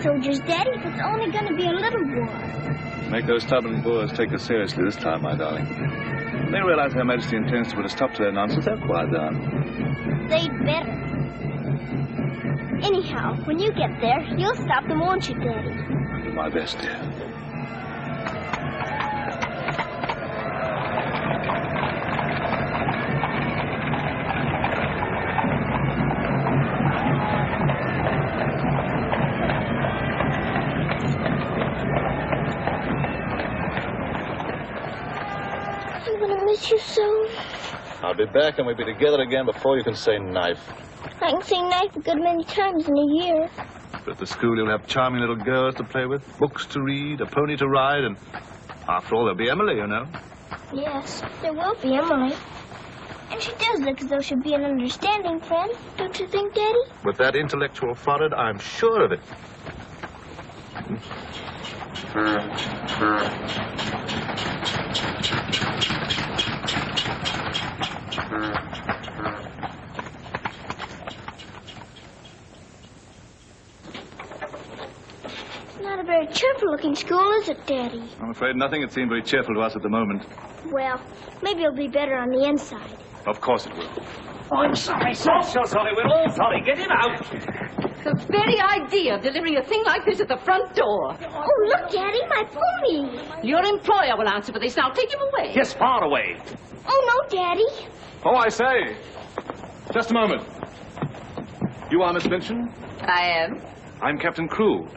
Soldiers, Daddy, if it's only going to be a little war. Make those stubborn Boers take us seriously this time, my darling. When they realize Her Majesty intends to put a stop to their nonsense, they'll quiet down. They'd better. Anyhow, when you get there, you'll stop them, won't you, Daddy? I'll do my best, dear. You so. I'll be back and we'll be together again before you can say knife. I can say knife a good many times in a year. But at the school you'll have charming little girls to play with, books to read, a pony to ride, and after all there'll be Emily, you know. Yes, there will be Emily. And she does look as though she'd be an understanding friend, don't you think, Daddy? With that intellectual forehead, I'm sure of it. Not a very cheerful-looking school, is it, Daddy? I'm afraid nothing had seemed very cheerful to us at the moment. Well, maybe it'll be better on the inside. Of course it will. Oh, I'm sorry, sir. So sorry. We're all sorry. Get him out. The very idea of delivering a thing like this at the front door. Oh, look, Daddy, my pony. Your employer will answer for this. Now take him away. Yes, far away. Oh, no, Daddy. Oh, I say. Just a moment. You are Miss Minchin? I am. I'm Captain Crewe.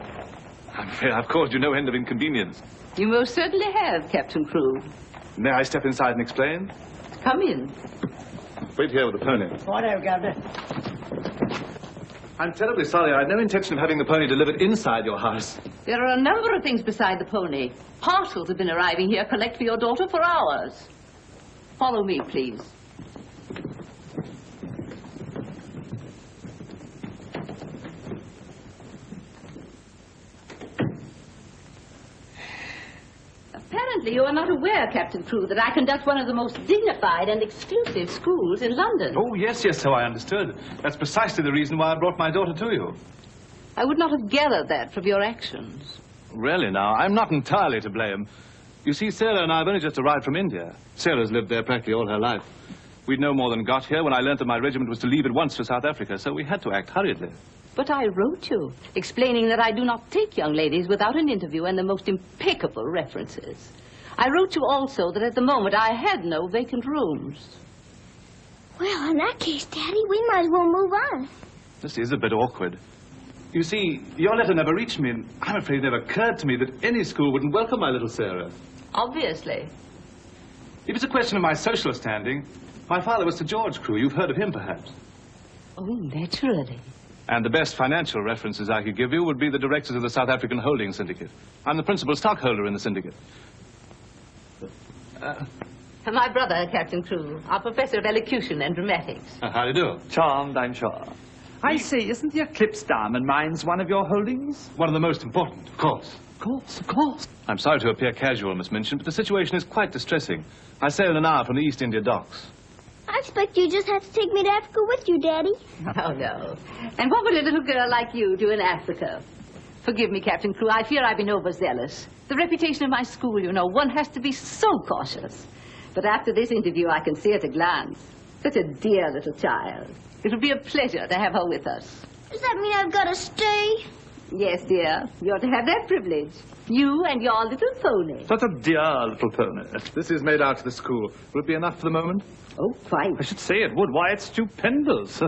I'm afraid I've caused you no end of inconvenience. You most certainly have, Captain Crewe. May I step inside and explain? Come in. Wait here with the pony. Righto, Governor. I'm terribly sorry. I had no intention of having the pony delivered inside your house. There are a number of things beside the pony. Parcels have been arriving here collect for your daughter for hours. Follow me, please. Apparently you are not aware, Captain Crewe, that I conduct one of the most dignified and exclusive schools in London. Oh, yes, so I understood. That's precisely the reason why I brought my daughter to you. I would not have gathered that from your actions. Really, now, I'm not entirely to blame. You see, Sarah and I have only just arrived from India. Sarah's lived there practically all her life. We'd no more than got here when I learned that my regiment was to leave at once for South Africa, so we had to act hurriedly. But I wrote you, explaining that I do not take young ladies without an interview and the most impeccable references. I wrote you also that at the moment I had no vacant rooms. Well, in that case, Daddy, we might as well move on. This is a bit awkward. You see, your letter never reached me, and I'm afraid it never occurred to me that any school wouldn't welcome my little Sarah. Obviously. If it's a question of my social standing, my father was Sir George Crewe. You've heard of him, perhaps. Oh, naturally. And the best financial references I could give you would be the directors of the South African Holding Syndicate. I'm the principal stockholder in the syndicate. My brother, Captain Crewe, our professor of elocution and dramatics. How do you do? Charmed, I'm sure. I say, isn't the Eclipse Diamond Mines one of your holdings? One of the most important, of course. Of course, of course. I'm sorry to appear casual, Miss Minchin, but the situation is quite distressing. I sail in an hour from the East India docks. I expect you just have to take me to Africa with you, Daddy. Oh, no. And what would a little girl like you do in Africa? Forgive me, Captain Crewe. I fear I've been overzealous. The reputation of my school, you know, one has to be so cautious. But after this interview, I can see at a glance. Such a dear little child. It'll be a pleasure to have her with us. Does that mean I've got to stay? Yes, dear. You're to have that privilege. You and your little pony. Such a dear little pony. This is made out to the school. Will it be enough for the moment? Oh, quite. I should say it would. Why, it's stupendous.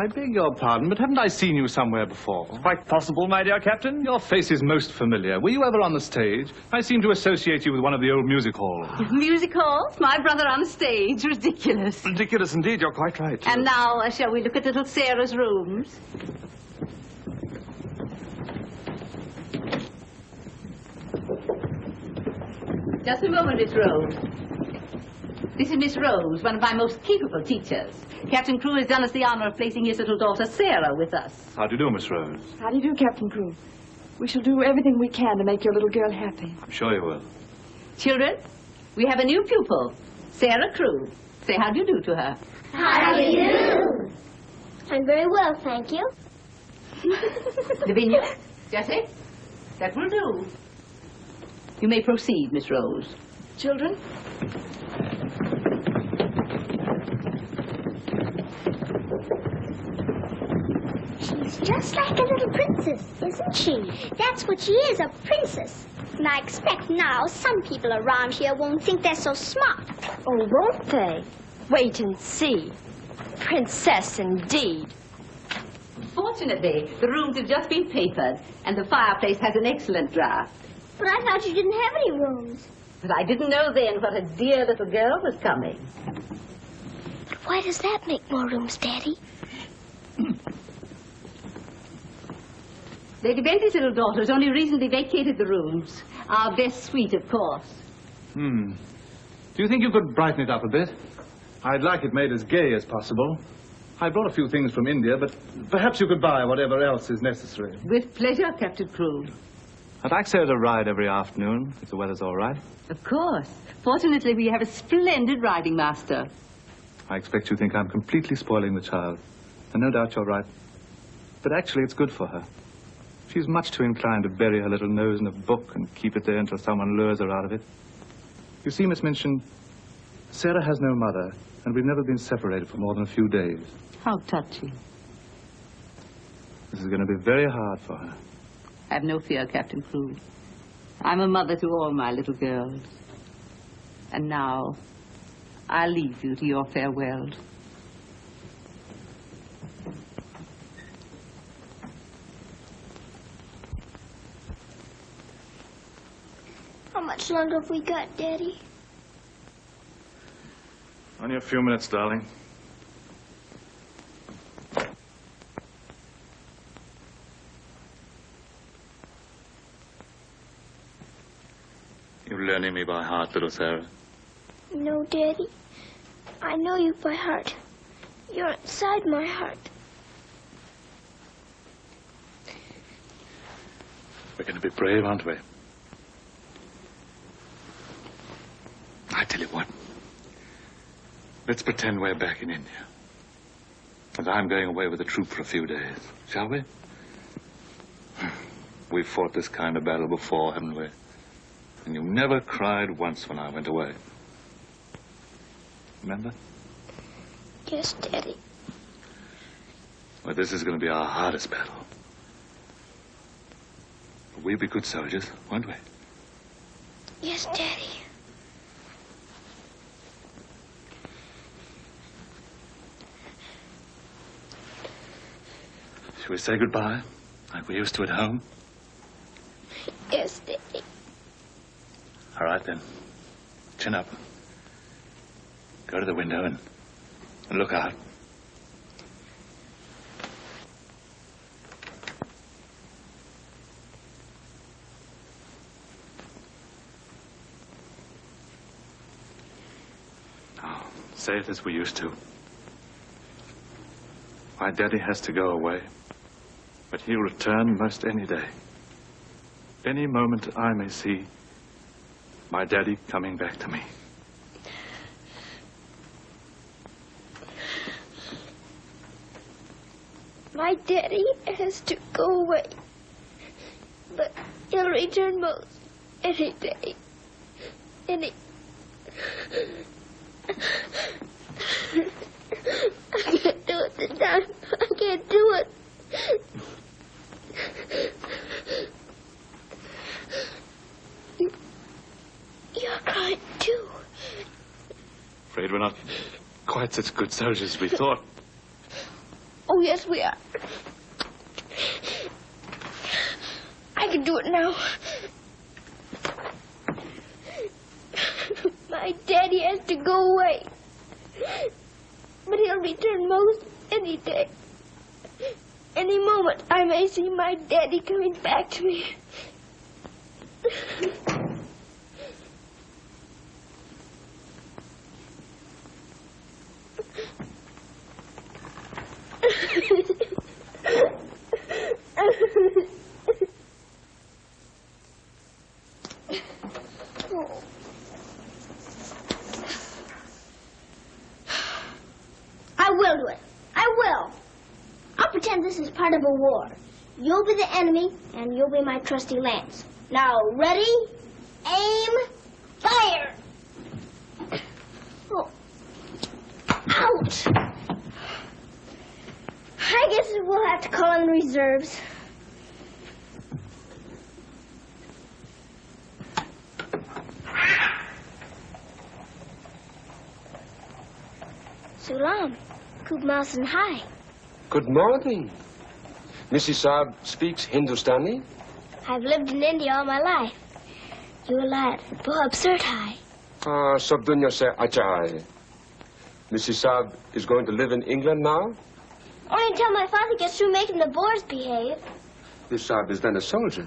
I beg your pardon, but haven't I seen you somewhere before? Quite possible, my dear Captain. Your face is most familiar. Were you ever on the stage? I seem to associate you with one of the old music halls. Music halls? My brother on stage? Ridiculous. Ridiculous indeed. You're quite right. And now, shall we look at little Sarah's rooms? Just a moment, Miss Rose. This is Miss Rose, one of my most capable teachers. Captain Crewe has done us the honor of placing his little daughter, Sarah, with us. How do you do, Miss Rose? How do you do, Captain Crewe? We shall do everything we can to make your little girl happy. I'm sure you will. Children, we have a new pupil, Sarah Crewe. Say how do you do to her. How do you do? I'm very well, thank you. Lavinia, Jessie, that will do. You may proceed, Miss Rose. Children? She's just like a little princess, isn't she? That's what she is, a princess. And I expect now some people around here won't think they're so smart. Oh, won't they? Wait and see. Princess indeed. Fortunately, the rooms have just been papered, and the fireplace has an excellent draft. But I thought you didn't have any rooms. But I didn't know then what a dear little girl was coming. But why does that make more rooms, Daddy? Lady Bentley's little daughter has only recently vacated the rooms. Our best suite, of course. Do you think you could brighten it up a bit? I'd like it made as gay as possible. I brought a few things from India, but perhaps you could buy whatever else is necessary. With pleasure, Captain Crewe. I'd like Sarah to ride every afternoon, if the weather's all right. Of course. Fortunately, we have a splendid riding master. I expect you think I'm completely spoiling the child. And no doubt you're right. But actually, it's good for her. She's much too inclined to bury her little nose in a book and keep it there until someone lures her out of it. You see, Miss Minchin, Sarah has no mother, and we've never been separated for more than a few days. How touching. This is going to be very hard for her. Have no fear, Captain Crewe. I'm a mother to all my little girls. And now, I'll leave you to your farewell. How much longer have we got, Daddy? Only a few minutes, darling. You're learning me by heart, little Sarah. No, Daddy. I know you by heart. You're inside my heart. We're going to be brave, aren't we? I tell you what. Let's pretend we're back in India. And I'm going away with the troop for a few days. Shall we? We've fought this kind of battle before, haven't we? And you never cried once when I went away. Remember? Yes, Daddy. Well, this is going to be our hardest battle. But we'll be good soldiers, won't we? Yes, Daddy. Shall we say goodbye, like we used to at home? Yes, Daddy. All right, then. Chin up. Go to the window and look out. Now, say it as we used to. My daddy has to go away, but he'll return most any day. Any moment I may see my daddy coming back to me. My daddy has to go away, but he'll return most any day. I can't do it this time. I can't do it. You're crying too. Afraid we're not quite such good soldiers as we thought. Oh, yes, we are. I can do it now. My daddy has to go away, but he'll return most any day. Any moment I may see my daddy coming back to me. I will do it. I will. I'll pretend this is part of a war. You'll be the enemy, and you'll be my trusty lance. Now, ready, aim, fire! Oh. Ouch! I guess we'll have to call in the reserves. Salam. Good morning. Hi. Good morning. Mrs. Saab speaks Hindustani? I've lived in India all my life. You lad, bahut absurd hai. Sab dunya se acha hai. Mrs. Saab is going to live in England now? Only until my father gets through making the Boers behave. Mrs. Saab is then a soldier.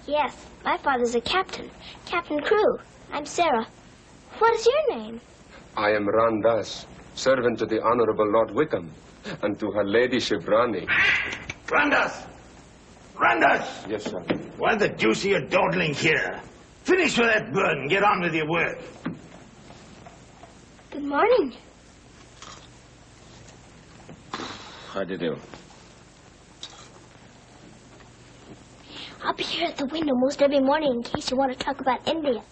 Yes, my father's a captain. Captain Crew. I'm Sarah. What is your name? I am Randas, servant to the Honorable Lord Wickham, and to her ladyship Rani. Randas! Randas! Yes, sir. Why the deuce are you dawdling here? Finish with that bird and get on with your work. Good morning. How do you do? I'll be here at the window most every morning in case you want to talk about India.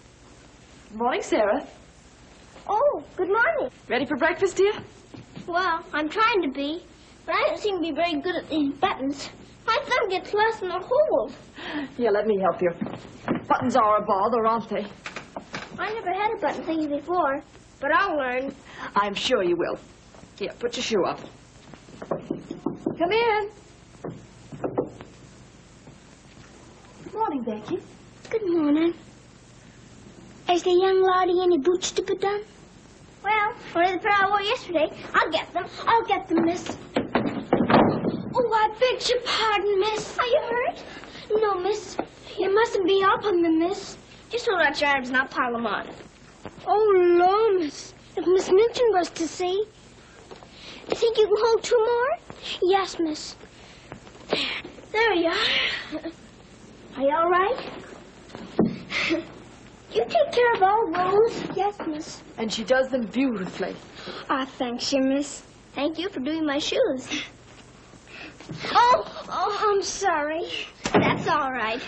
Morning, Sarah. Oh, good morning. Ready for breakfast, dear? Well, I'm trying to be, but I don't seem to be very good at these buttons. My thumb gets lost in the hole. Here, let me help you. Buttons are a bother, aren't they? I never had a button thingy before, but I'll learn. I'm sure you will. Here, put your shoe up. Come in. Morning, Becky. Good morning. Is the young laddie any boots to put on? Well, for the pair I wore yesterday, I'll get them. I'll get them, miss. Oh, I beg your pardon, miss. Are you hurt? No, miss. You mustn't be up on them, miss. Just hold out your arms and I'll pile them on. Oh, Lord, miss. If Miss Minton was to see. You think you can hold two more? Yes, miss. There you are. Are you all right? You take care of all those? Yes, miss. And she does them beautifully. Ah, thanks, you, miss. Thank you for doing my shoes. Oh, I'm sorry. That's all right.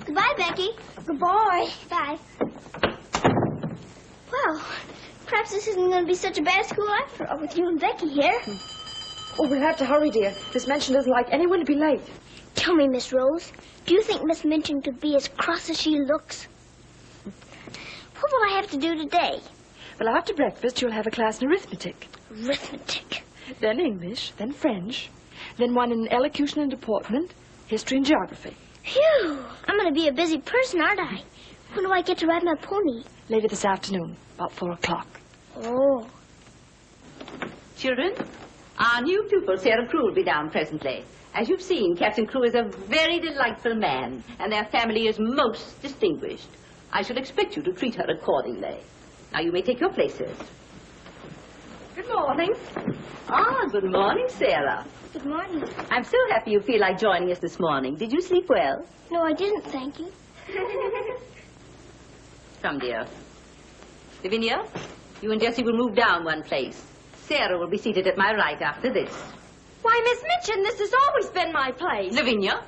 Goodbye, Becky. Goodbye. Bye. Well, perhaps this isn't going to be such a bad school after all with you and Becky here. Oh, we'll have to hurry, dear. Miss Minchin doesn't like anyone to be late. Tell me, Miss Rose, do you think Miss Minchin could be as cross as she looks? What will I have to do today? Well, after breakfast, you'll have a class in arithmetic. Arithmetic. Then English, then French, then one in elocution and deportment, history and geography. Phew! I'm going to be a busy person, aren't I? When do I get to ride my pony? Later this afternoon, about 4 o'clock. Oh. Children, our new pupil, Sarah Crew, will be down presently. As you've seen, Captain Crew is a very delightful man, and their family is most distinguished. I shall expect you to treat her accordingly. Now, you may take your places. Good morning. Ah, good morning, Sarah. Good morning. I'm so happy you feel like joining us this morning. Did you sleep well? No, I didn't, thank you. Come, dear. Lavinia, you and Jessie will move down one place. Sarah will be seated at my right after this. Why, Miss Minchin, this has always been my place. Lavinia.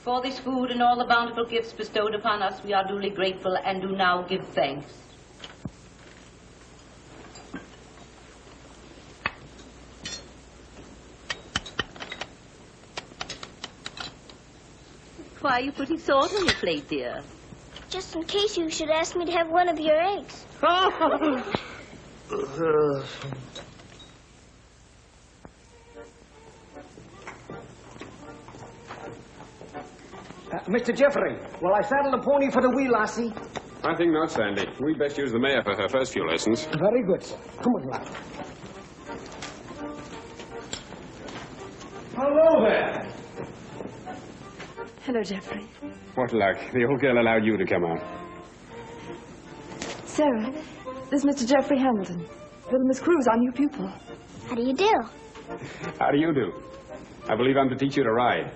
For this food and all the bountiful gifts bestowed upon us, we are duly grateful and do now give thanks. Why are you putting salt on your plate, dear? Just in case you should ask me to have one of your eggs. Mr. Jeffrey, will I saddle the pony for the wee lassie? I think not, Sandy. We'd best use the mare for her first few lessons. Very good, sir. Come on, lad. Hello there. Hello, Geoffrey. What luck. The old girl allowed you to come out. Sarah, this is Mr. Geoffrey Hamilton. Little Miss Cruz, our new pupil. How do you do? How do you do? I believe I'm to teach you to ride.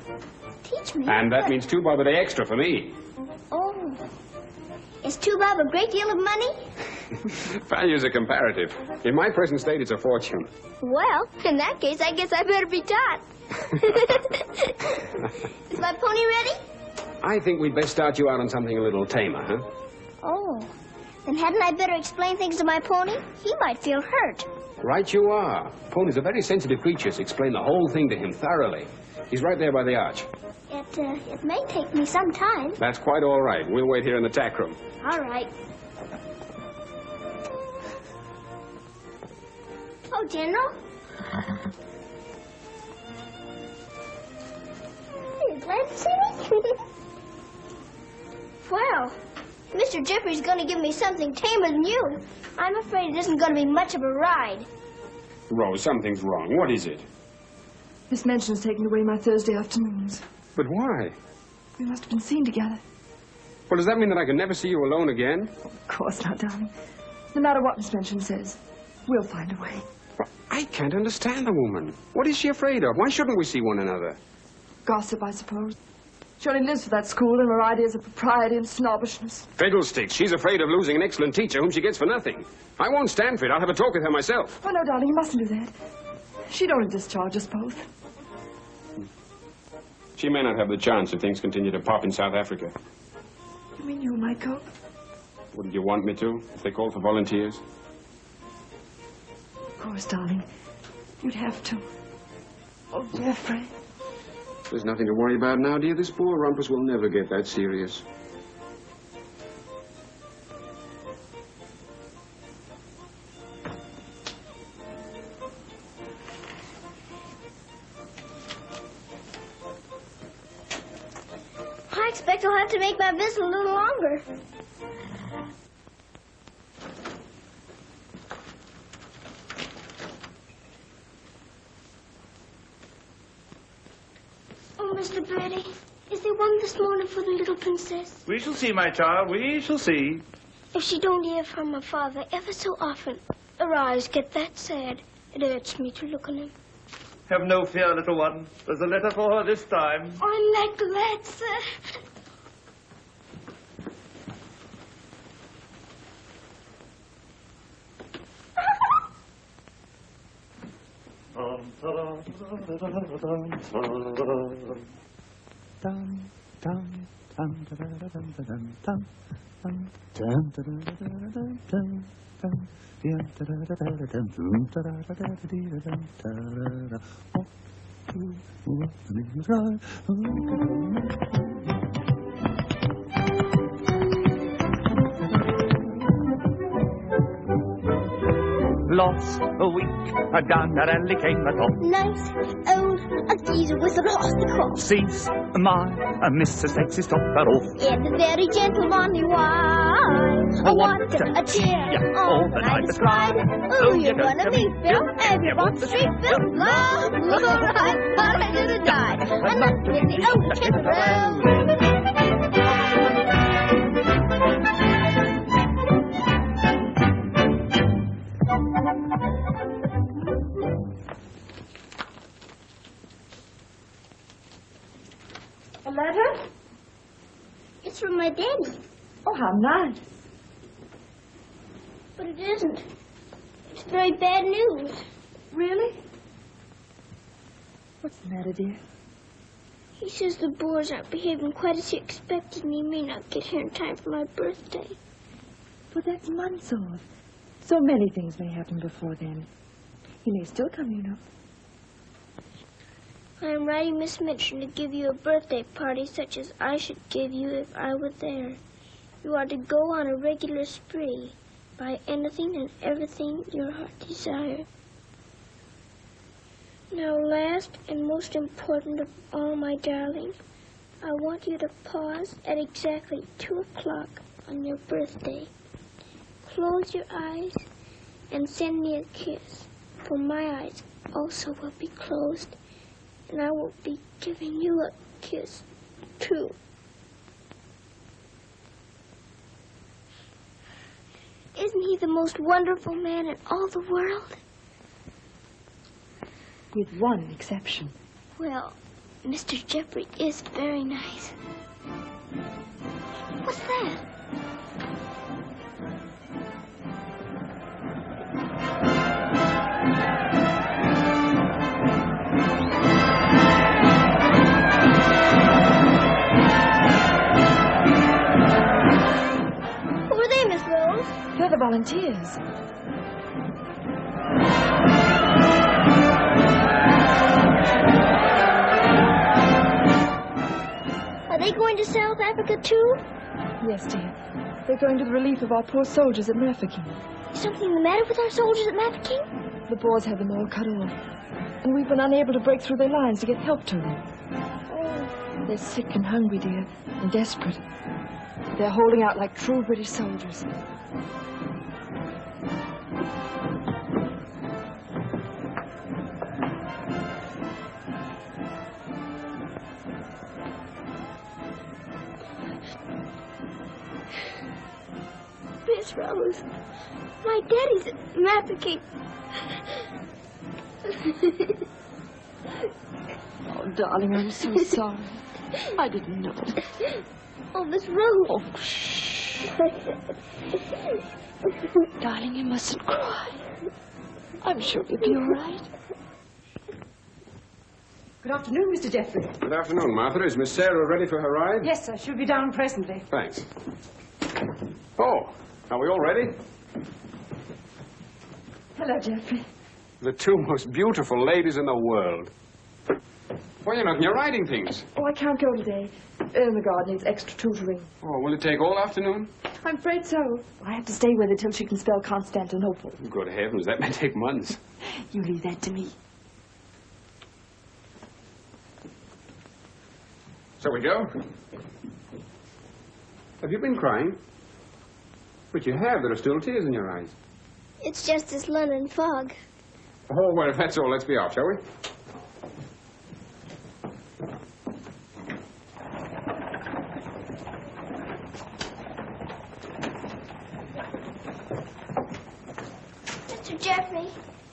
Teach me? And that means $2 a day extra for me. Oh. Is $2 a great deal of money? Values are comparative. In my present state, it's a fortune. Well, in that case, I guess I better be taught. Is my pony ready? I think we'd best start you out on something a little tamer, huh? Oh. Then hadn't I better explain things to my pony? He might feel hurt. Right you are. Ponies are very sensitive creatures. Explain the whole thing to him thoroughly. He's right there by the arch. It may take me some time. That's quite all right. We'll wait here in the tack room. All right. Oh, General. Are you glad to see me? Well, Mr. Geoffrey's going to give me something tamer than you. I'm afraid it isn't going to be much of a ride. Rose, something's wrong. What is it? Miss Minchin's taken away my Thursday afternoons. But why? We must have been seen together. Well, does that mean that I can never see you alone again? Of course not, darling. No matter what Miss Minchin says, we'll find a way. Well, I can't understand the woman. What is she afraid of? Why shouldn't we see one another? Gossip, I suppose. She only lives for that school and her ideas of propriety and snobbishness. Fiddlesticks. She's afraid of losing an excellent teacher whom she gets for nothing. I won't stand for it. I'll have a talk with her myself. Oh, no, darling, you mustn't do that. She'd only discharge us both. She may not have the chance if things continue to pop in South Africa. You mean you might go? Wouldn't you want me to, if they called for volunteers? Of course, darling. You'd have to. Oh, Geoffrey. There's nothing to worry about now, dear. This poor rumpus will never get that serious. I expect I'll have to make my visit a little longer. Oh, Mr. Birdie, is there one this morning for the little princess? We shall see, my child. We shall see. If she don't hear from her father ever so often, her eyes get that sad. It hurts me to look on him. Have no fear, little one. There's a letter for her this time. I'm like that, sir. Lost a week, down that alley came a top. Nice old geezer with a rusty cross. Sees my Mrs. Sexy stop her off. And a very gentlemanly wife. What a cheer all the night was cried. Oh, you're gonna be Bill, and you want the street Bill. Love, I'm gonna die. I'm not in the old timber. A letter? It's from my daddy. Oh, how nice. But it isn't. It's very bad news. Really? What's the matter, dear? He says the Boers aren't behaving quite as he expected, and he may not get here in time for my birthday. But that's months off. So many things may happen before then. He may still come, you know. I am writing Miss Minchin to give you a birthday party such as I should give you if I were there. You are to go on a regular spree, buy anything and everything your heart desires. Now, last and most important of all, my darling, I want you to pause at exactly 2 o'clock on your birthday. Close your eyes and send me a kiss, for my eyes also will be closed And I won't be giving you a kiss, too. Isn't he the most wonderful man in all the world? With one exception. Well, Mr. Jeffrey is very nice. What's that? Who are they, Miss Rose? They're the volunteers. Are they going to South Africa, too? Yes, dear. They're going to the relief of our poor soldiers at Mafeking. Is something the matter with our soldiers at Mafeking? The Boers had them all cut off. And we've been unable to break through their lines to get help to them. Oh. They're sick and hungry, dear, and desperate. They're holding out like true British soldiers. Miss Rose, my daddy's at Mafeking. Oh, darling, I'm so sorry. I didn't know. Oh, Miss Rose. Oh, shh. Darling, you mustn't cry. I'm sure you'll be all right. Good afternoon, Mr. Jeffrey. Good afternoon, Martha. Is Miss Sarah ready for her ride? Yes, sir. She'll be down presently. Thanks. Oh, are we all ready? Hello, Jeffrey. The two most beautiful ladies in the world. Well, you're not in your riding things. Oh, I can't go today. Irmagard needs extra tutoring. Oh, will it take all afternoon? I'm afraid so. I have to stay with her till she can spell Constantinople. Good heavens, that may take months. You leave that to me. So we go? Have you been crying? But you have. There are still tears in your eyes. It's just this London fog. Oh, well, if that's all, let's be off, shall we? Mr. Jeffrey,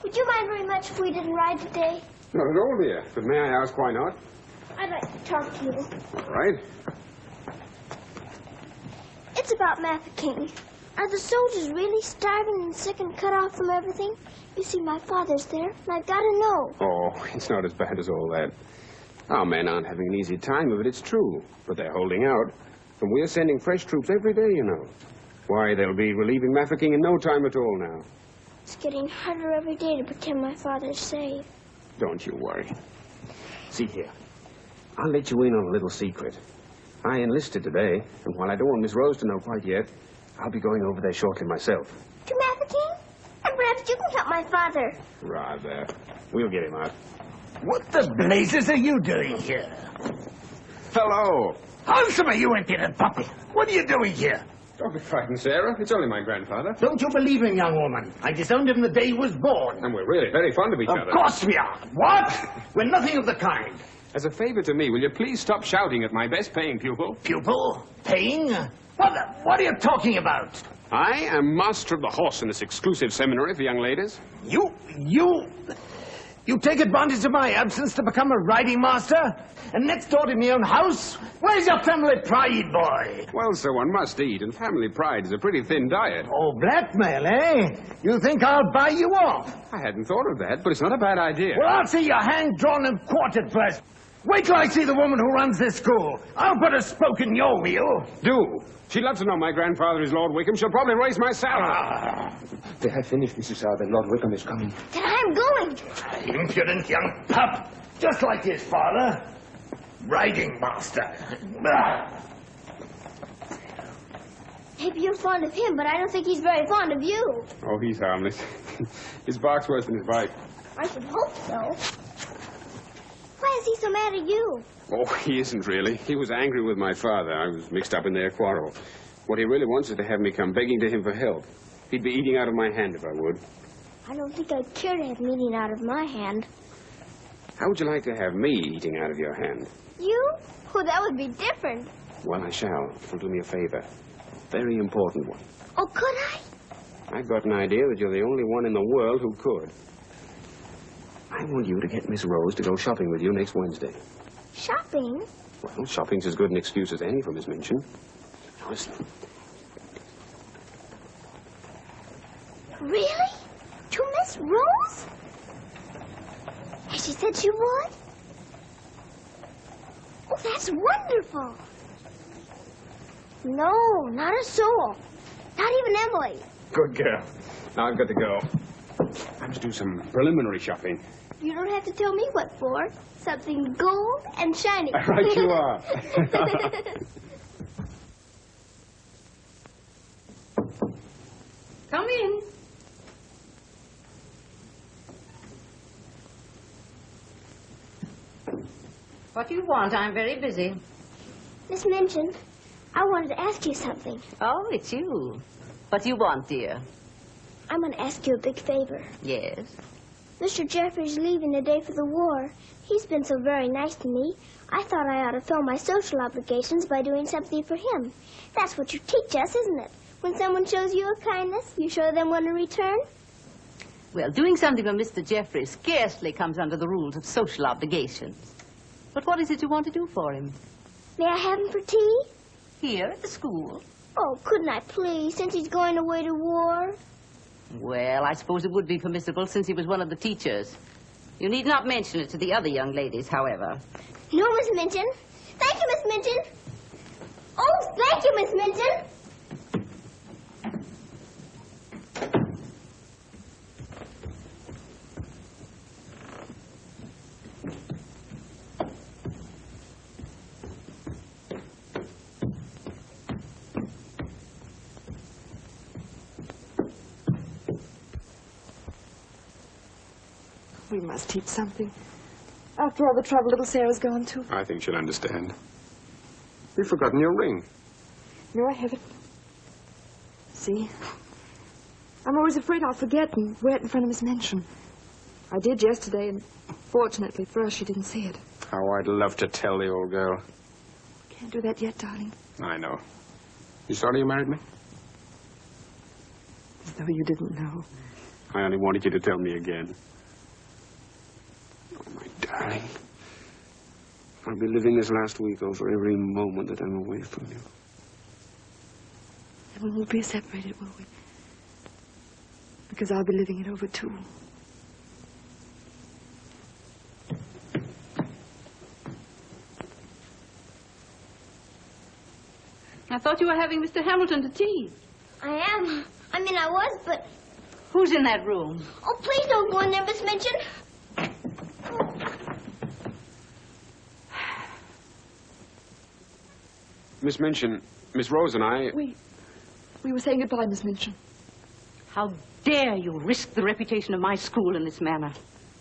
would you mind very much if we didn't ride today? Not at all, dear. But may I ask why not? I'd like to talk to you. All right. It's about Mafeking. Are the soldiers really starving and sick and cut off from everything? You see, my father's there, and I've got to know. Oh, it's not as bad as all that. Our men aren't having an easy time of it, it's true. But they're holding out. And we're sending fresh troops every day, you know. Why, they'll be relieving Mafeking in no time at all now. It's getting harder every day to pretend my father's safe. Don't you worry. See here. I'll let you in on a little secret. I enlisted today, and while I don't want Miss Rose to know quite yet, I'll be going over there shortly myself. To Mafeking? And perhaps you can help my father. Rather. We'll get him out. What the blazes are you doing here? Hello. Answer me, you impudent puppy. What are you doing here? Don't be frightened, Sarah. It's only my grandfather. Don't you believe him, young woman? I disowned him the day he was born. And we're really very fond of each other. Of course we are. What? We're nothing of the kind. As a favor to me, will you please stop shouting at my best-paying pupil? Pupil? Paying? What are you talking about? I am master of the horse in this exclusive seminary for young ladies. You take advantage of my absence to become a riding master? And next door to my own house? Where's your family pride, boy? Well, sir, one must eat, and family pride is a pretty thin diet. Oh, blackmail, eh? You think I'll buy you off? I hadn't thought of that, but it's not a bad idea. Well, I'll see your hand drawn and quartered first. Wait till I see the woman who runs this school. I'll put a spoke in your wheel. Do. She'd love to know my grandfather is Lord Wickham. She'll probably raise my salary. They have finished, Mrs. Arthur. Lord Wickham is coming. Then I'm going. Impudent young pup. Just like his father. Riding master. Maybe you're fond of him, but I don't think he's very fond of you. Oh, he's harmless. His bark's worse than his bite. I should hope so. Why is he so mad at you? Oh, he isn't really. He was angry with my father. I was mixed up in their quarrel. What he really wants is to have me come begging to him for help. He'd be eating out of my hand if I would. I don't think I'd care to have him eating out of my hand. How would you like to have me eating out of your hand? You? Oh, that would be different. Well, I shall. You'll do me a favor. Very important one. Oh, could I? I've got an idea that you're the only one in the world who could. I want you to get Miss Rose to go shopping with you next Wednesday. Shopping? Well, shopping's as good an excuse as any for Miss Minchin. Now, listen. Really? To Miss Rose? Has she said she would? Oh, that's wonderful. No, not a soul. Not even Emily. Good girl. Now I've got to go. I must do some preliminary shopping. You don't have to tell me what for. Something gold and shiny. Right you are. Come in. What do you want? I'm very busy. Miss Minchin, I wanted to ask you something. Oh, it's you. What do you want, dear? I'm going to ask you a big favor. Yes? Mr. Jeffrey's leaving the day for the war. He's been so very nice to me. I thought I ought to fill my social obligations by doing something for him. That's what you teach us, isn't it? When someone shows you a kindness, you show them one in return. Well, doing something for Mr. Jeffrey scarcely comes under the rules of social obligations. But what is it you want to do for him? May I have him for tea? Here at the school? Oh, couldn't I please, since he's going away to war? Well, I suppose it would be permissible since he was one of the teachers. You need not mention it to the other young ladies, however. No, Miss Minchin. Thank you, Miss Minchin. Oh, thank you, Miss Minchin. We must teach something. After all the trouble little Sarah's gone to. I think she'll understand. You've forgotten your ring. No, I haven't. See? I'm always afraid I'll forget and wear it in front of Miss Minchin. I did yesterday, and fortunately for us, she didn't see it. How I'd love to tell the old girl. Can't do that yet, darling. I know. You sorry you married me? As though you didn't know. I only wanted you to tell me again. Oh, my darling. I'll be living this last week over every moment that I'm away from you. And we won't be separated, will we? Because I'll be living it over, too. I thought you were having Mr. Hamilton to tea. I am. I mean, I was, but... Who's in that room? Oh, please don't go in there, Miss Minchin. Miss Minchin, Miss Rose and I... We were saying goodbye, Miss Minchin. How dare you risk the reputation of my school in this manner?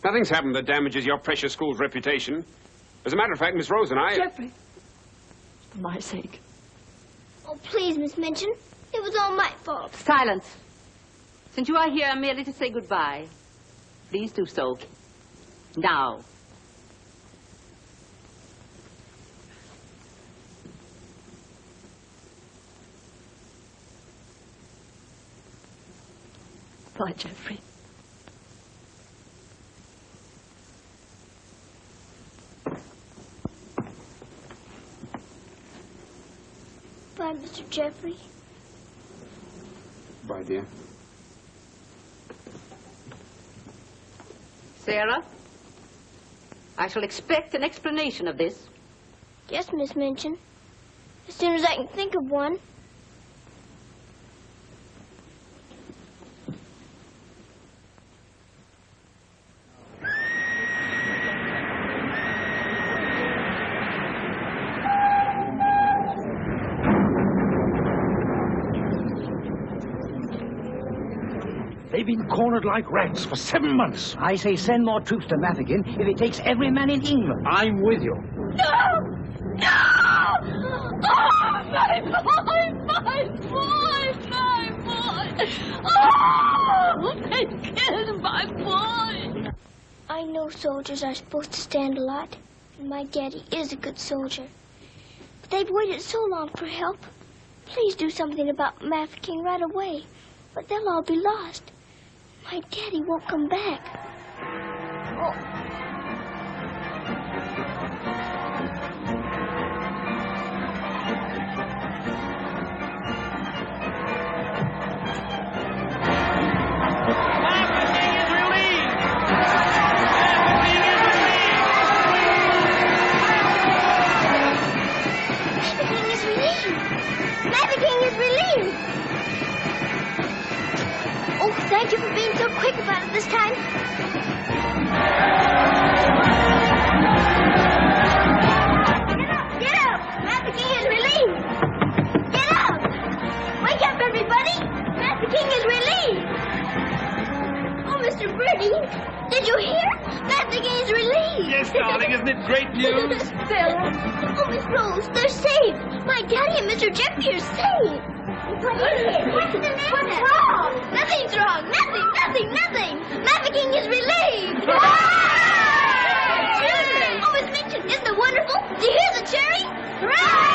Nothing's happened that damages your precious school's reputation. As a matter of fact, Miss Rose and I... Jeffrey, for my sake. Oh, please, Miss Minchin. It was all my fault. Silence. Since you are here merely to say goodbye, please do so. Now. Bye, Jeffrey. Bye, Mr. Jeffrey. Bye, dear. Sarah, I shall expect an explanation of this. Yes, Miss Minchin. As soon as I can think of one. They've been cornered like rats for 7 months. I say send more troops to Mafeking if it takes every man in England. I'm with you. No! No! Oh, my boy! My boy! My boy! Oh! They killed my boy! I know soldiers are supposed to stand a lot, and my daddy is a good soldier. But they've waited so long for help. Please do something about mafficking right away, or they'll all be lost. My daddy won't come back. Oh. Thank you for being so quick about it this time. Get up! Mafficking is relieved! Get up! Wake up, everybody! Mafficking is relieved! Oh, Mr. Birdie, did you hear? Mafficking is relieved! Yes, darling, isn't it great news? Phil! Oh, Miss Rose, they're saved! My daddy and Mr. Jeffrey are saved! What is it? What's wrong? Nothing's wrong. Nothing. Mafficking is relieved. Children! Oh, Miss Minchin, isn't it wonderful? Do you hear the cheering? Hooray!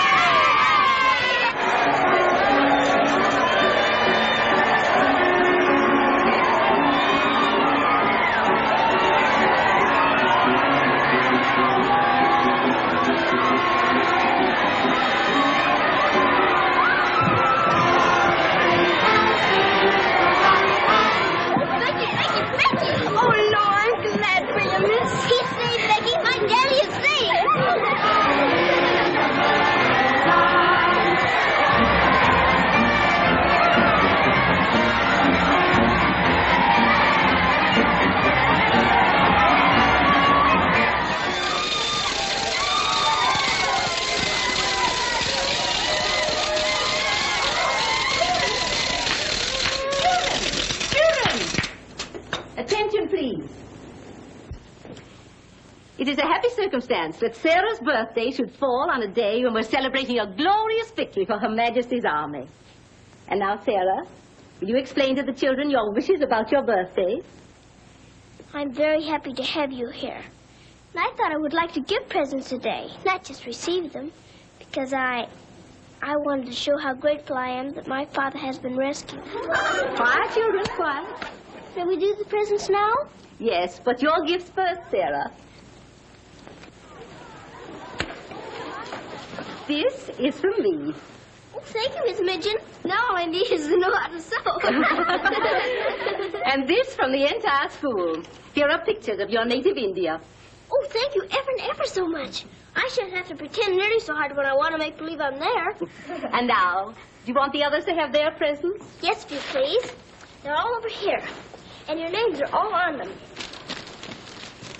It is a happy circumstance that Sarah's birthday should fall on a day when we're celebrating a glorious victory for Her Majesty's army. And now, Sarah, will you explain to the children your wishes about your birthday? I'm very happy to have you here. And I thought I would like to give presents today, not just receive them, because I wanted to show how grateful I am that my father has been rescued. Quiet, children, quiet. Shall we do the presents now? Yes, but your gifts first, Sarah. This is from me. Oh, thank you, Miss Minchin. Now all I need is to know how to sew. And this from the entire school. Here are pictures of your native India. Oh, thank you ever and ever so much. I shouldn't have to pretend nearly so hard when I want to make believe I'm there. And now, do you want the others to have their presents? Yes, if you please. They're all over here. And your names are all on them.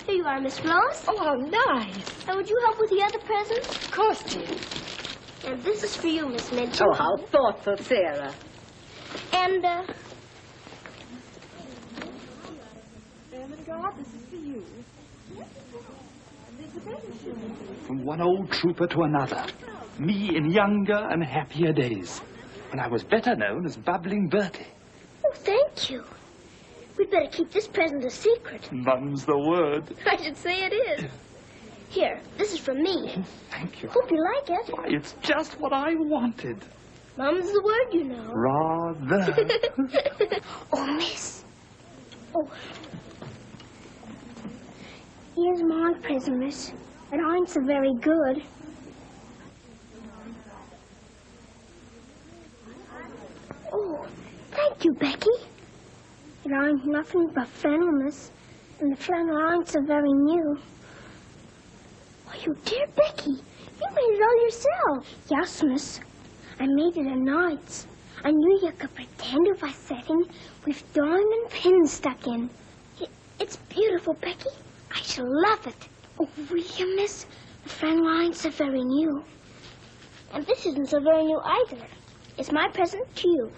Here you are, Miss Rose. Oh, how nice. And would you help with the other presents? Of course, dear. And this is for you, Miss Minchin. Oh, how thoughtful, Sarah. And, This is for you. From one old trooper to another. Me in younger and happier days, when I was better known as Bubbling Bertie. Oh, thank you. We'd better keep this present a secret. Mum's the word. I should say it is. Here, this is from me. Thank you. Hope you like it. Why, it's just what I wanted. Mum's the word, you know. Rather. Oh, miss. Oh. Here's my present, miss. It ain't so very good. Oh, thank you, Becky. It ain't nothing but flannel, miss. And the flannel ain't so very new. Oh, you dear Becky. You made it all yourself. Yes, miss. I made it at nights. I knew you could pretend if I set in with diamond pins stuck in. It's beautiful, Becky. I shall love it. Oh, will you, miss? The flannel ain't so very new. And this isn't so very new either. It's my present to you.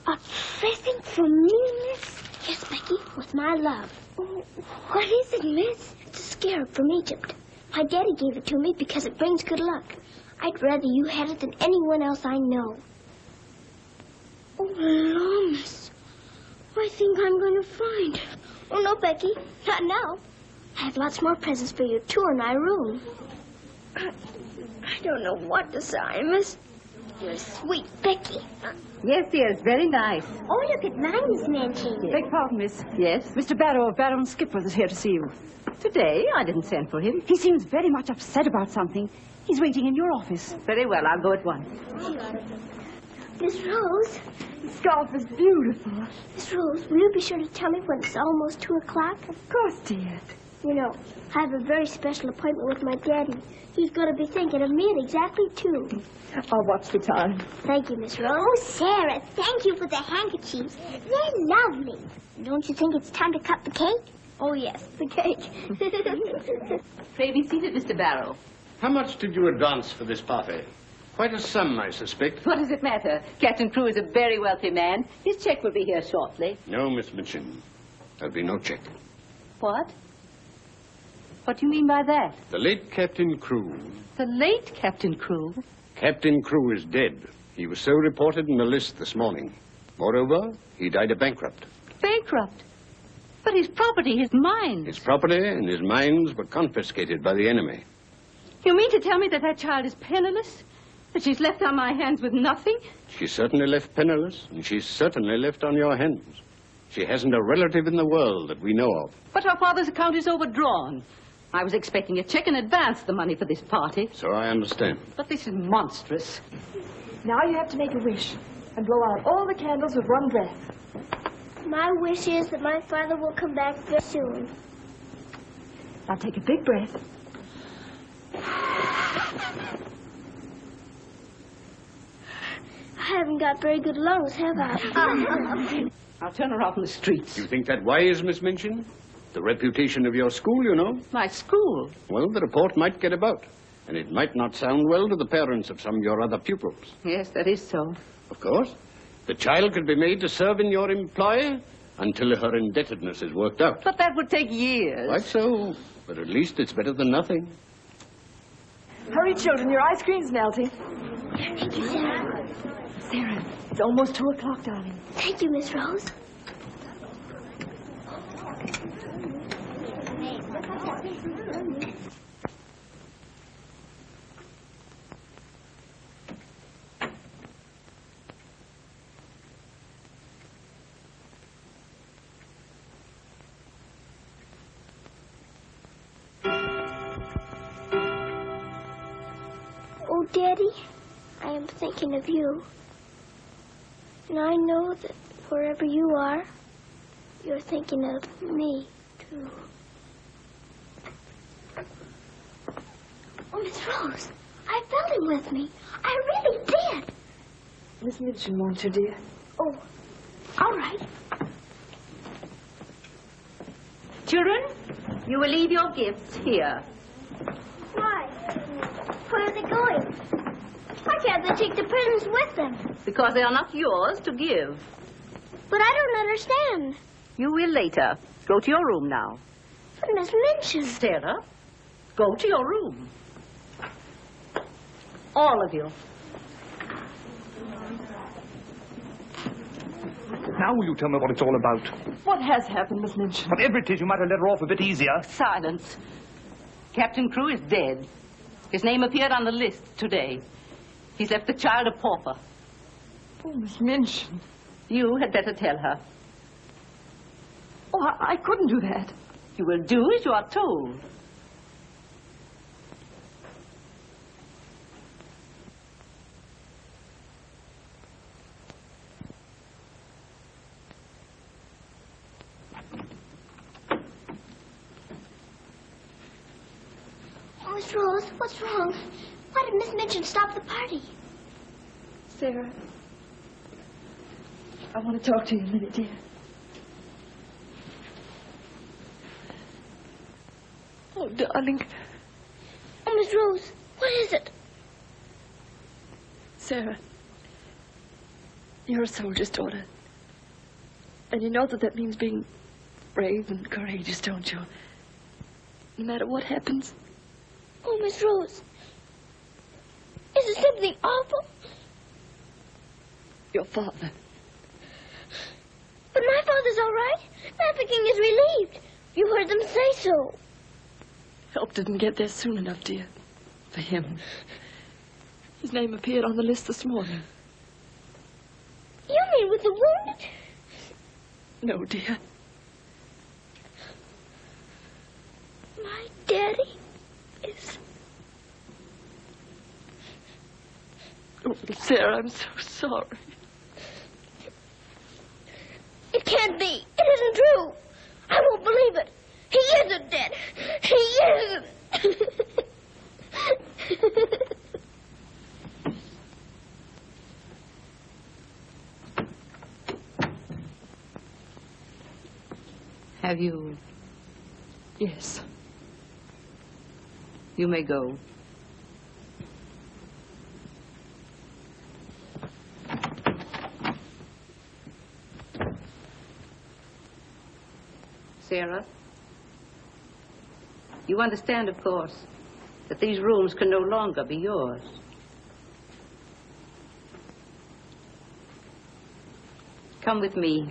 A present from me, miss? Yes, Becky, with my love. Oh, what is it, miss? It's a scarab from Egypt. My daddy gave it to me because it brings good luck. I'd rather you had it than anyone else I know. Oh, Lord, miss. I think I'm going to find. Oh, no, Becky. Not now. I have lots more presents for you, too, in my room. I don't know what to say, Miss. You're sweet, Becky. Yes, dear, it's very nice. Oh, look at mine, Miss Minchin. Beg pardon, miss. Yes? Mr. Barrow of Barrow and Skipworth is here to see you. Today? I didn't send for him. He seems very much upset about something. He's waiting in your office. Very well, I'll go at once. Miss Rose. The scarf is beautiful. Miss Rose, will you be sure to tell me when it's almost 2 o'clock? Of course, dear. You know, I have a very special appointment with my daddy. He's going to be thinking of me at exactly 2. I'll watch the time. Thank you, Miss Rose. Oh, Sarah, thank you for the handkerchiefs. They're lovely. Don't you think it's time to cut the cake? Oh, yes, the cake. Pray be seated, Mr. Barrow. How much did you advance for this party? Quite a sum, I suspect. What does it matter? Captain Crewe is a very wealthy man. His check will be here shortly. No, Miss Minchin. There'll be no check. What? What do you mean by that? The late Captain Crewe. The late Captain Crewe? Captain Crewe is dead. He was so reported in the list this morning. Moreover, he died a bankrupt. Bankrupt? But his property, his mines. His property and his mines were confiscated by the enemy. You mean to tell me that child is penniless? That she's left on my hands with nothing? She's certainly left penniless, and she's certainly left on your hands. She hasn't a relative in the world that we know of. But her father's account is overdrawn. I was expecting a check in advance, the money for this party. So I understand. But this is monstrous. Now you have to make a wish and blow out all the candles with one breath. My wish is that my father will come back very soon. Now take a big breath. I haven't got very good lungs, have I? I'll turn her off in the streets. You think that wise, Miss Minchin? The reputation of your school, you know. My school? Well, the report might get about, and it might not sound well to the parents of some of your other pupils. Yes, that is so. Of course. The child could be made to serve in your employ until her indebtedness is worked out. But that would take years. Quite so. But at least it's better than nothing. Hurry, children, your ice cream's melting. Thank you, Sarah. Sarah, it's almost 2 o'clock, darling. Thank you, Miss Rose. Oh, Daddy, I am thinking of you. And I know that wherever you are, you're thinking of me, too. Oh, Miss Rose, I felt him with me. I really did. Miss Minchin wants you, dear. Oh, all right. Children, you will leave your gifts here. Why? Where are they going? Why can't they take the presents with them? Because they are not yours to give. But I don't understand. You will later. Go to your room now. But Miss Minchin... Sarah, go to your room. All of you. Now will you tell me what it's all about? What has happened, Miss Minchin? Whatever it is, you might have let her off a bit easier. Silence. Captain Crewe is dead. His name appeared on the list today. He's left the child a pauper. Oh, Miss Minchin. You had better tell her. Oh, I couldn't do that. You will do as you are told. Oh, Miss Rose, what's wrong? Why did Miss Minchin stop the party? Sarah, I want to talk to you a minute, dear. Oh, darling. Oh, Miss Rose, what is it? Sarah, you're a soldier's daughter. And you know that means being brave and courageous, don't you? No matter what happens. Oh, Miss Rose, is it something awful? Your father. But my father's all right. Mother King is relieved. You heard them say so. Help didn't get there soon enough, dear. For him. His name appeared on the list this morning. You mean with the wounded? No, dear. My daddy is... Oh, Sarah, I'm so sorry. It can't be. It isn't true. I won't believe it. He isn't dead. He isn't. Have you? Yes. You may go. Sarah, you understand, of course, that these rooms can no longer be yours. Come with me.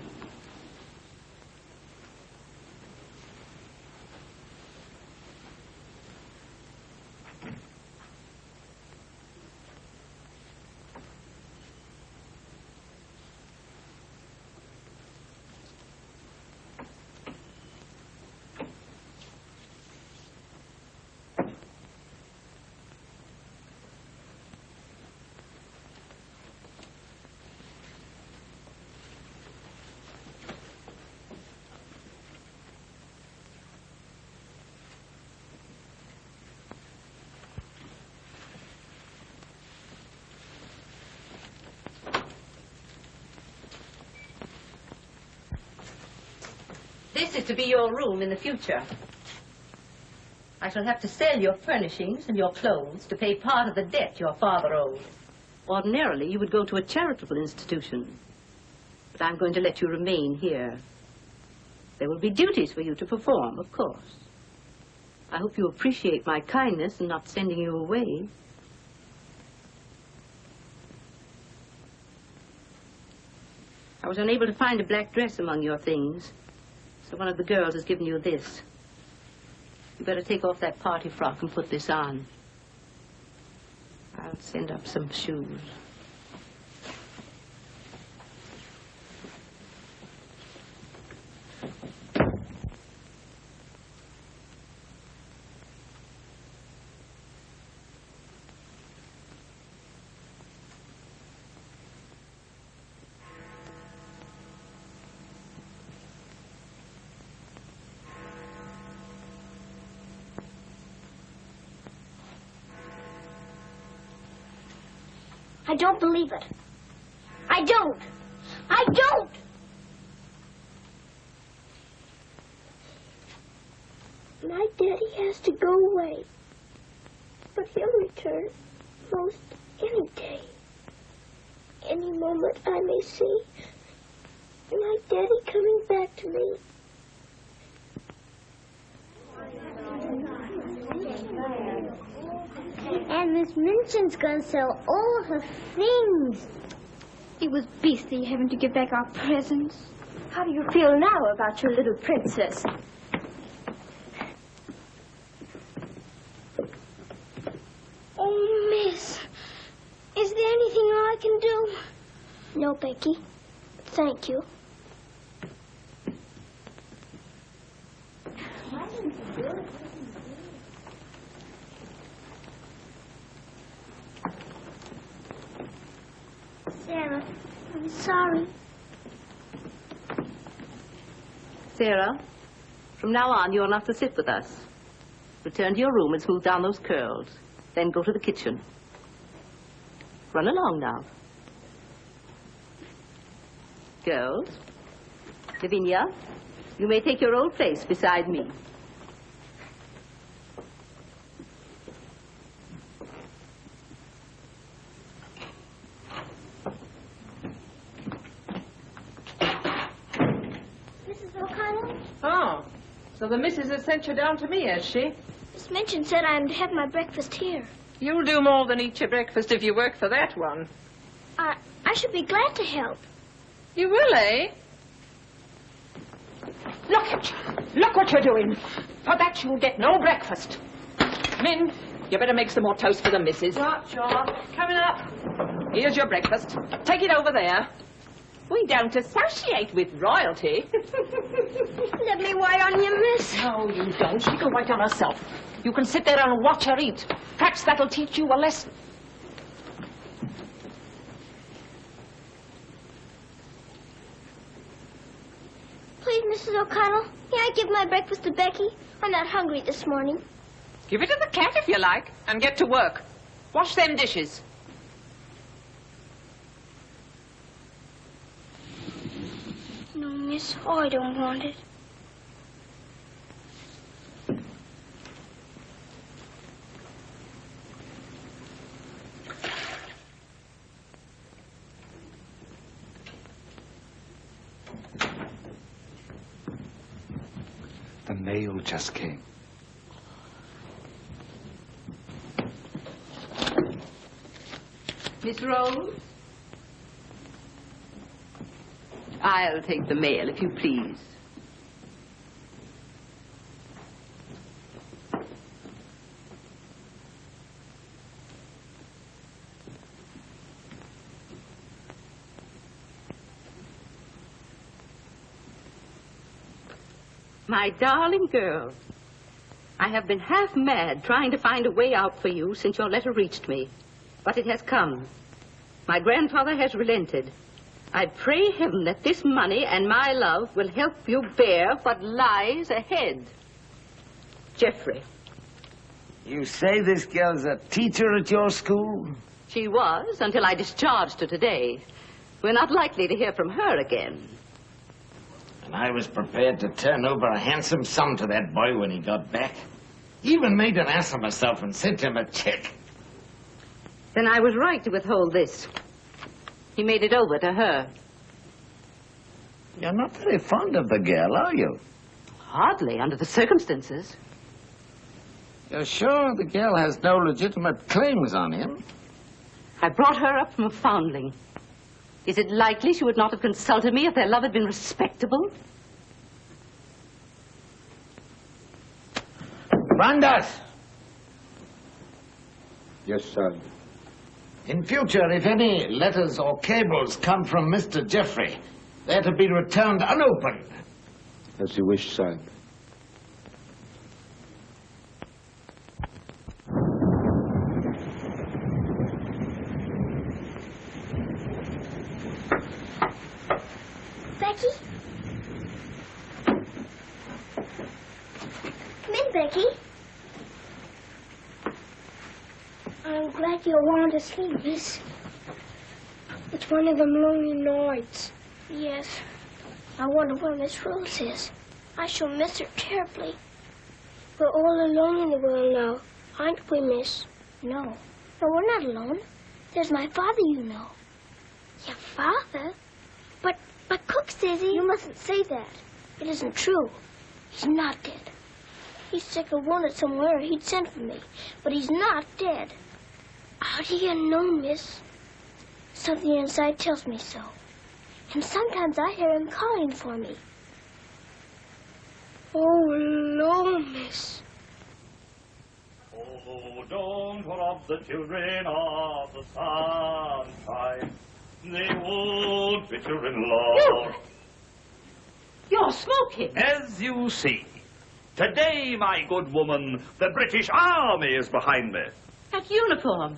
This is to be your room in the future. I shall have to sell your furnishings and your clothes to pay part of the debt your father owed. Ordinarily, you would go to a charitable institution. But I'm going to let you remain here. There will be duties for you to perform, of course. I hope you appreciate my kindness in not sending you away. I was unable to find a black dress among your things. So one of the girls has given you this. You better take off that party frock and put this on. I'll send up some shoes. I don't believe it. I don't. I don't. My daddy has to go away. But he'll return most any day. Any moment I may see my daddy coming back to me. And Miss Minchin's gonna sell all her things. It was beastly having to give back our presents. How do you feel now about your little princess? Oh, Miss, is there anything I can do? No, Becky. Thank you. Sarah, I'm sorry. Sarah, from now on, you're not to sit with us. Return to your room and smooth down those curls. Then go to the kitchen. Run along now. Girls, Lavinia, you may take your old place beside me. Oh, so the missus has sent you down to me, has she? Miss Minchin said I'm to have my breakfast here. You'll do more than eat your breakfast if you work for that one. I should be glad to help. You will, eh? Look at you. Look what you're doing. For that you'll get no breakfast. Min, you better make some more toast for the missus. Right, John. Coming up. Here's your breakfast. Take it over there. We don't associate with royalty. Let me wait on you, miss. No, you don't. She can wait on herself. You can sit there and watch her eat. Perhaps that'll teach you a lesson. Please, Mrs. O'Connell, may I give my breakfast to Becky? I'm not hungry this morning. Give it to the cat if you like, and get to work. Wash them dishes. No, miss, I don't want it. The mail just came. Miss Rose? I'll take the mail, if you please. My darling girl, I have been half mad trying to find a way out for you since your letter reached me. But it has come. My grandfather has relented. I pray heaven that this money and my love will help you bear what lies ahead. Geoffrey. You say this girl's a teacher at your school? She was, until I discharged her today. We're not likely to hear from her again. And I was prepared to turn over a handsome sum to that boy when he got back. Even made an ass of myself and sent him a check. Then I was right to withhold this. He made it over to her. You're not very fond of the girl, are you? Hardly, under the circumstances. You're sure the girl has no legitimate claims on him? I brought her up from a foundling. Is it likely she would not have consulted me if their love had been respectable? Brandas! Yes, sir. In future, if any letters or cables come from Mr. Geoffrey, they're to be returned unopened. As you wish, sir. Becky? Come in, Becky. I'm glad you want to sleep, miss. It's one of them lonely nights. Yes. I wonder where Miss Rose is. I shall miss her terribly. We're all alone in the world now, aren't we, miss? No. No, we're not alone. There's my father, you know. Your father? But Cook says he... You mustn't say that. It isn't true. He's not dead. He's sick or wounded somewhere. He'd sent for me. But he's not dead. How do you know, miss? Something inside tells me so. And sometimes I hear him calling for me. Oh, Lord, miss. Oh, don't rob the children of the sunshine. They won't fit you in love. You're smoking. As you see, today, my good woman, the British Army is behind me. That uniform.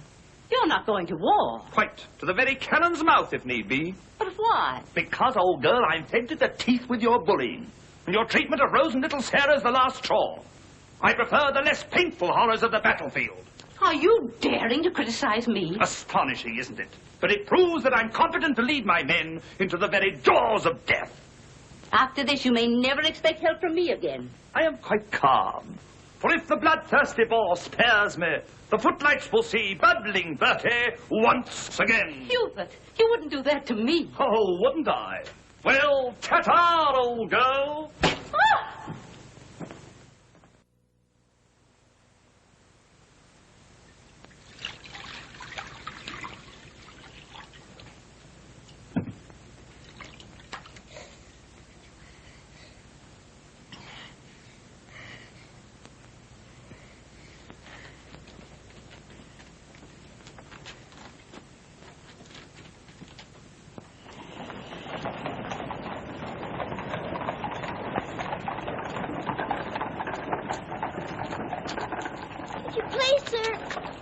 You're not going to war. Quite. To the very cannon's mouth, if need be. But why? Because, old girl, I'm fed to the teeth with your bullying. And your treatment of Rose and little Sarah's the last straw. I prefer the less painful horrors of the battlefield. Are you daring to criticize me? Astonishing, isn't it? But it proves that I'm competent to lead my men into the very jaws of death. After this, you may never expect help from me again. I am quite calm. For if the bloodthirsty boar spares me, the footlights will see bubbling Bertie once again. Hubert, you wouldn't do that to me. Oh, wouldn't I? Well, ta-ta, old girl. Ah!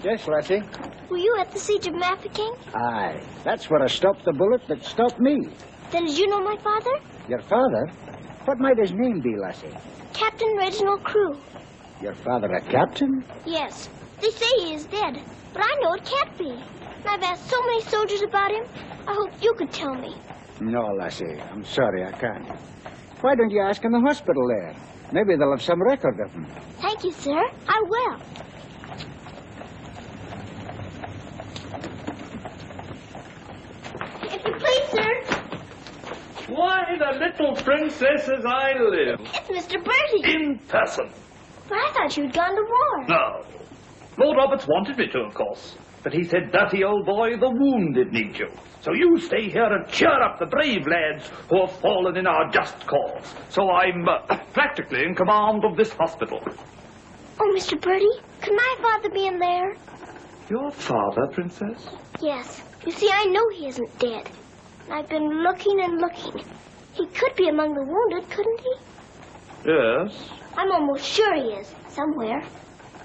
Yes, Lassie? Were you at the siege of Mafeking? Aye. That's where I stopped the bullet that stopped me. Then did you know my father? Your father? What might his name be, Lassie? Captain Reginald Crewe. Your father a captain? Yes. They say he is dead, but I know it can't be. And I've asked so many soldiers about him. I hope you could tell me. No, Lassie. I'm sorry, I can't. Why don't you ask in the hospital there? Maybe they'll have some record of him. Thank you, sir. I will. If you please, sir. Why, the little princess as I live. It's Mr. Bertie. In person. But I thought you'd gone to war. No. Lord Roberts wanted me to, of course. But he said, "Dirty old boy, the wounded need you. So you stay here and cheer up the brave lads who have fallen in our just cause." So I'm practically in command of this hospital. Oh, Mr. Bertie, could my father be in there? Your father, Princess? Yes. You see, I know he isn't dead. And I've been looking and looking. He could be among the wounded, couldn't he? Yes. I'm almost sure he is, somewhere.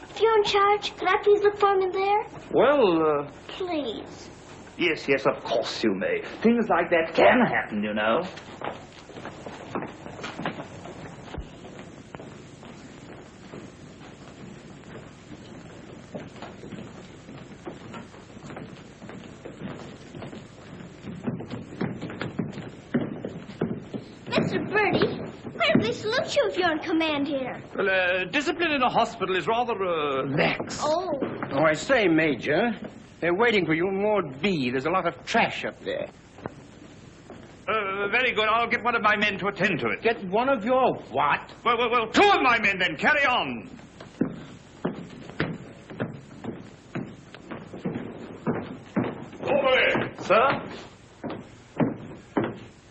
If you're in charge, could I please look for him in there? Well, Please. Yes, yes, of course you may. Things like that can happen, you know. Mr. Bertie, why do they salute you if you're in command here? Well, discipline in a hospital is rather, lax. Oh. Oh, I say, Major. They're waiting for you in Ward B. There's a lot of trash up there. Very good. I'll get one of my men to attend to it. Get one of your what? Well, two of my men then. Carry on. Over! Sir?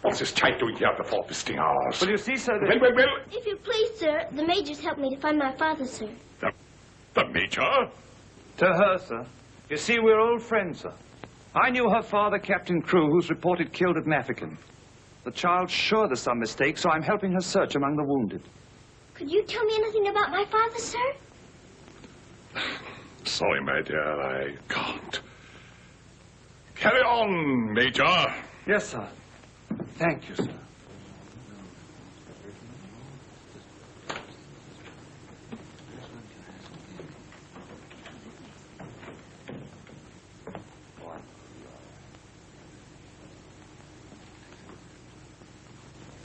What's this type doing here before visiting hours? Well, you see, sir, Well. If you please, sir, the major's helped me to find my father, sir. The Major? To her, sir. You see, we're old friends, sir. I knew her father, Captain Crewe, who's reported killed at Mafeking. The child's sure there's some mistake, so I'm helping her search among the wounded. Could you tell me anything about my father, sir? Sorry, my dear, I can't. Carry on, Major. Yes, sir. Thank you, sir.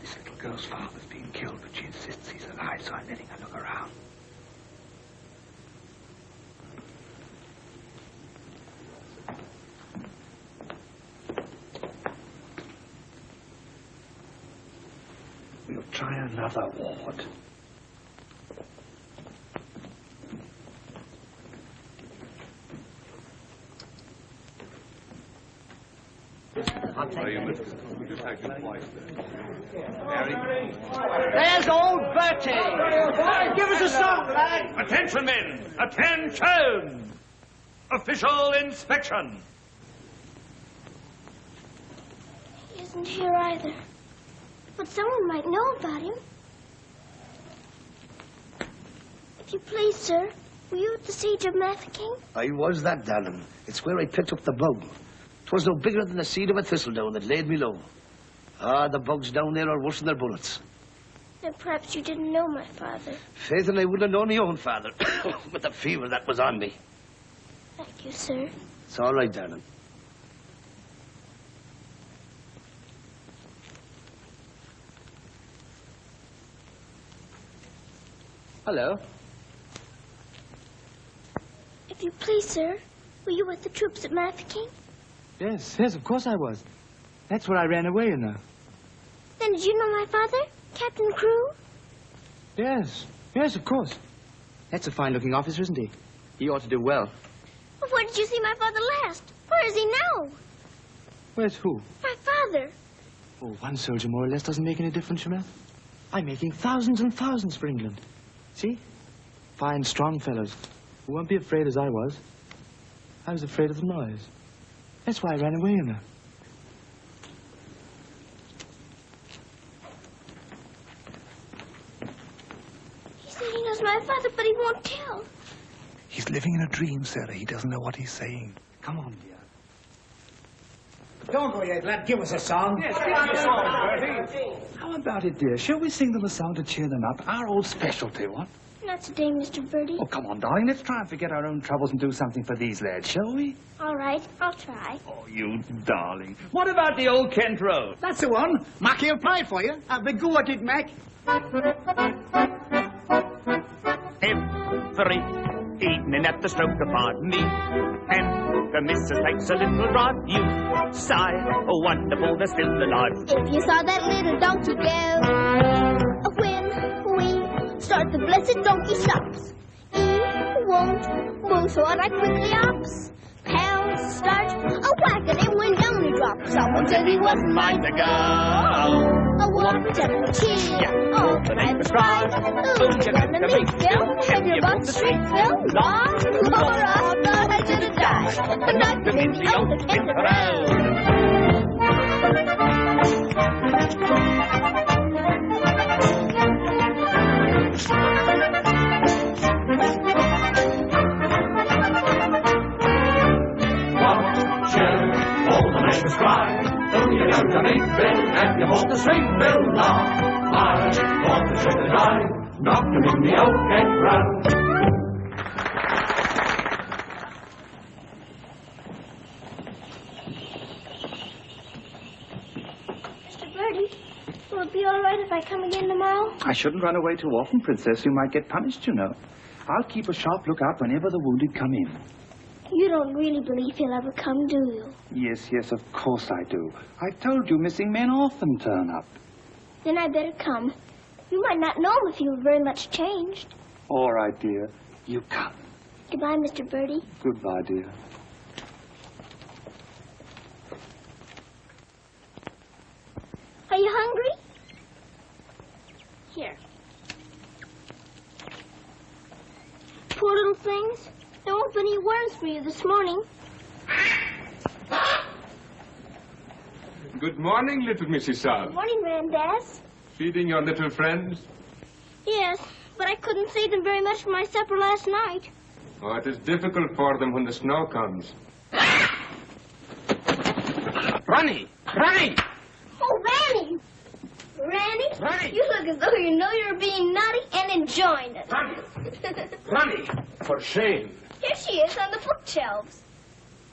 This little girl's father's being killed, but she insists he's alive, so I'm letting her look around. We'll try another ward. There's old Bertie. Give us a song, lad. Attention, men! Attention! Official inspection. He isn't here either. But someone might know about him. If you please, sir, were you at the siege of Mafeking? I was that, darling. It's where I picked up the bug. 'Twas no bigger than the seed of a thistledown that laid me low. Ah, the bugs down there are worse than their bullets. Then perhaps you didn't know my father. Faith, and I wouldn't have known my own father with the fever that was on me. Thank you, sir. It's all right, darling. Hello. If you please, sir, were you with the troops at Mafeking? Yes, of course I was. That's where I ran away, you know. Then did you know my father, Captain Crewe? Yes, of course. That's a fine-looking officer, isn't he? He ought to do well. Well, where did you see my father last? Where is he now? Where's who? My father. Oh, one soldier more or less doesn't make any difference, you know. I'm making thousands and thousands for England. See? Fine, strong fellows who won't be afraid as I was. I was afraid of the noise. That's why I ran away, you know. He said he knows my father, but he won't tell. He's He's living in a dream, Sarah. He doesn't know what he's saying. Come on, dear. Don't go yet, lad. Give us a song. Yes, give us a song, Bertie. How about it, dear? Shall we sing them a song to cheer them up? Our old specialty, what? Not today, Mr. Birdie. Oh, come on, darling. Let's try and forget our own troubles and do something for these lads, shall we? All right, I'll try. Oh, you darling. What about the old Kent Road? That's the one. Mackie'll play for you. Have a go at it, Mac. Every evening at the stroke upon me, and the missus takes a little rod. You sigh, oh wonderful, they're still alive. If you saw that little donkey go, when we start the blessed donkey stops. He won't move, so I quickly ops. Pounds start a whacking, and when down he drops. Someone said he wasn't mine to go. A walk to the cheer, all the neighbors cry. Ooh, you're gonna leave, Phil. Have your butt straight, Phil. Long, Laura, thought I should have died. But not to leave the old Kent Road. All the neighbors cry. So you go to meet Bill and you hold the string, Bill. Now, I thought I should have died. Knocked him in the old Kent Road. Mr. Birdie, will it be all right if I come again tomorrow? I shouldn't run away too often, Princess. You might get punished, you know. I'll keep a sharp lookout whenever the wounded come in. You don't really believe he'll ever come, do you? Yes, yes, of course I do. I told you missing men often turn up. Then I better come. You might not know him if you were very much changed. All right, dear. You come. Goodbye, Mr. Birdie. Goodbye, dear. Are you hungry? Here. Poor little things. There won't be any worms for you this morning. Good morning, little Mrs. Saab. Good morning, Randaz. Feeding your little friends? Yes, but I couldn't save them very much for my supper last night. Oh, it is difficult for them when the snow comes. Ronnie! Ronnie! Oh, Ranny! Ranny? Ranny! You look as though you know you're being naughty and enjoying it. Ronnie! Ronnie! For shame. Here she is on the bookshelves.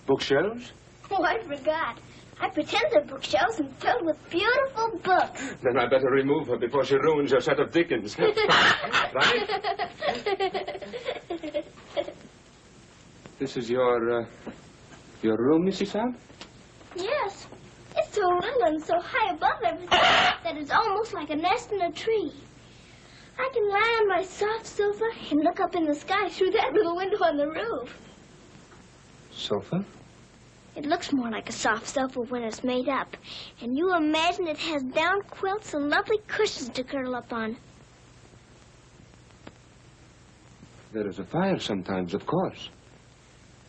Bookshelves? Oh, I forgot. I pretend they're bookshelves and filled with beautiful books. Then I better remove her before she ruins your set of Dickens. Right? This is your room, Mrs. Saab? Yes. It's so little and so high above everything that it's almost like a nest in a tree. I can lie on my soft sofa and look up in the sky through that little window on the roof. Sofa? It looks more like a soft sofa when it's made up. And you imagine it has down quilts and lovely cushions to curl up on. There is a fire sometimes, of course.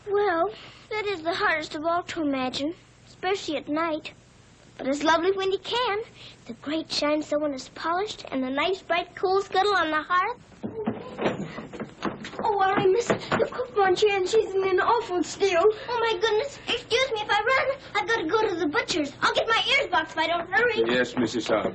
Well, that is the hardest of all to imagine, especially at night. But it's lovely when you can. The grate shines so when it's polished, and the nice bright coal scuttle on the hearth. Oh, I missed the cookbone chair, and she's in an awful stew. Oh, my goodness. Excuse me if I run. I've got to go to the butcher's. I'll get my ears boxed if I don't hurry. Yes, Mrs. Saab.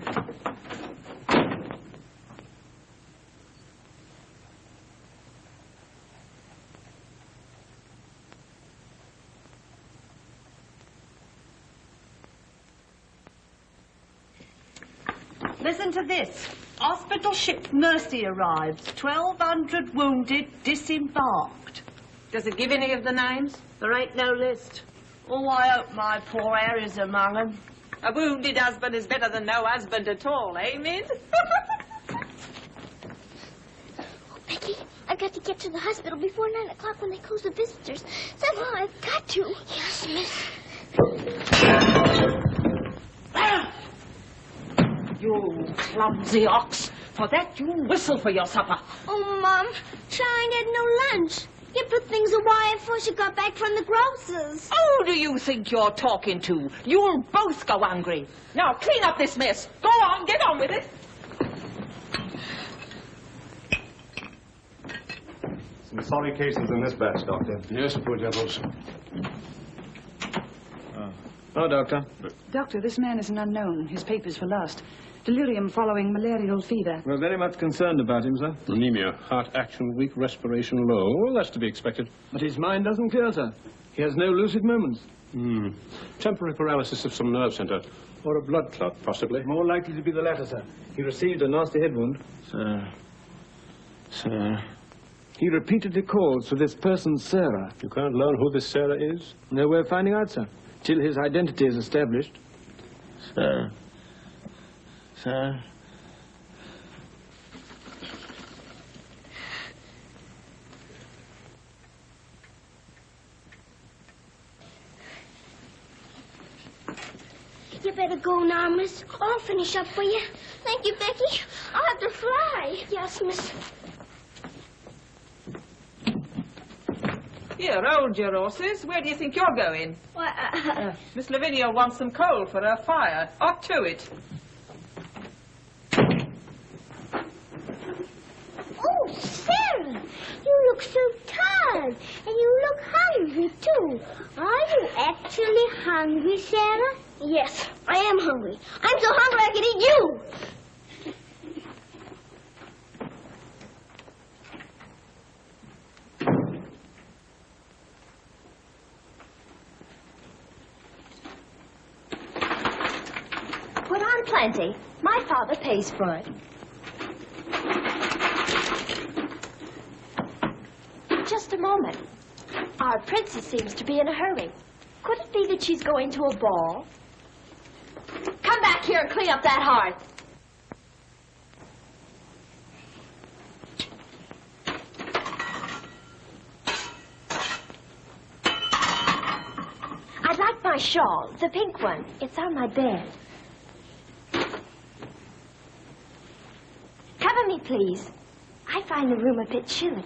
Listen to this. Hospital ship Mercy arrives. 1,200 wounded disembarked. Does it give any of the names? There ain't no list. Oh, I hope my poor Harry's among them. A wounded husband is better than no husband at all, eh, Mint? Becky, I've got to get to the hospital before 9 o'clock when they close the visitors. Somehow I've got to. Yes, miss. You clumsy ox. For that, you whistle for your supper. Oh, Mom, Shine had no lunch. You put things away before she got back from the grocer's. Who do you think you're talking to? You'll both go hungry. Now, clean up this mess. Go on, get on with it. Some sorry cases in this batch, Doctor. Yes, poor devils. Oh, Doctor. Doctor, this man is an unknown. His papers were lost. Delirium following malarial fever. We're very much concerned about him, sir. Anemia, heart action weak, respiration low. Well, that's to be expected. But his mind doesn't clear, sir. He has no lucid moments. Temporary paralysis of some nerve center. Or a blood clot, possibly. More likely to be the latter, sir. He received a nasty head wound. Sir. He repeatedly calls for this person, Sarah. You can't learn who this Sarah is? No way of finding out, sir. Till his identity is established. Sir. You better go now, miss. I'll finish up for you. Thank you, Becky. I'll have to fly. Yes, miss. Here, hold your horses. Where do you think you're going? Why, Miss Lavinia wants some coal for her fire. Up to it. Oh, Sarah, you look so tired, and you look hungry, too. Are you actually hungry, Sarah? Yes, I am hungry. I'm so hungry I could eat you. Put on plenty. My father pays for it. Just a moment. Our princess seems to be in a hurry. Could it be that she's going to a ball? Come back here and clean up that hearth. I'd like my shawl, the pink one. It's on my bed. Cover me, please. I find the room a bit chilly.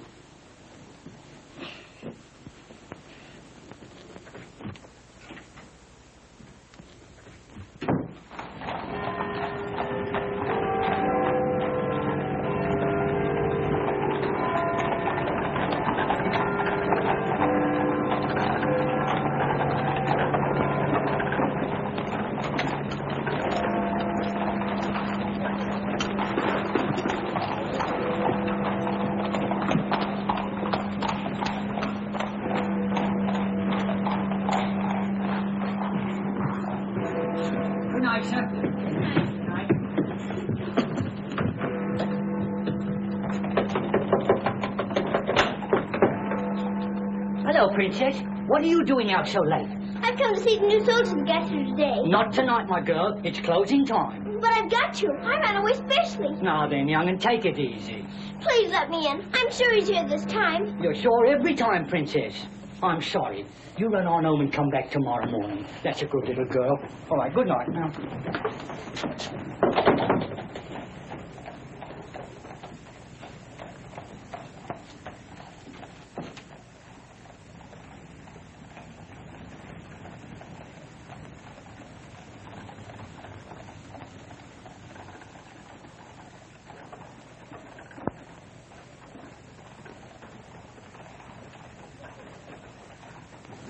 Hello, Princess. What are you doing out so late? I've come to see the new soldiers that got here today. Not tonight, my girl. It's closing time. But I've got to. I ran away specially. Now then, young, and take it easy. Please let me in. I'm sure he's here this time. You're sure every time, Princess. I'm sorry. You run on home and come back tomorrow morning. That's a good little girl. All right, good night now.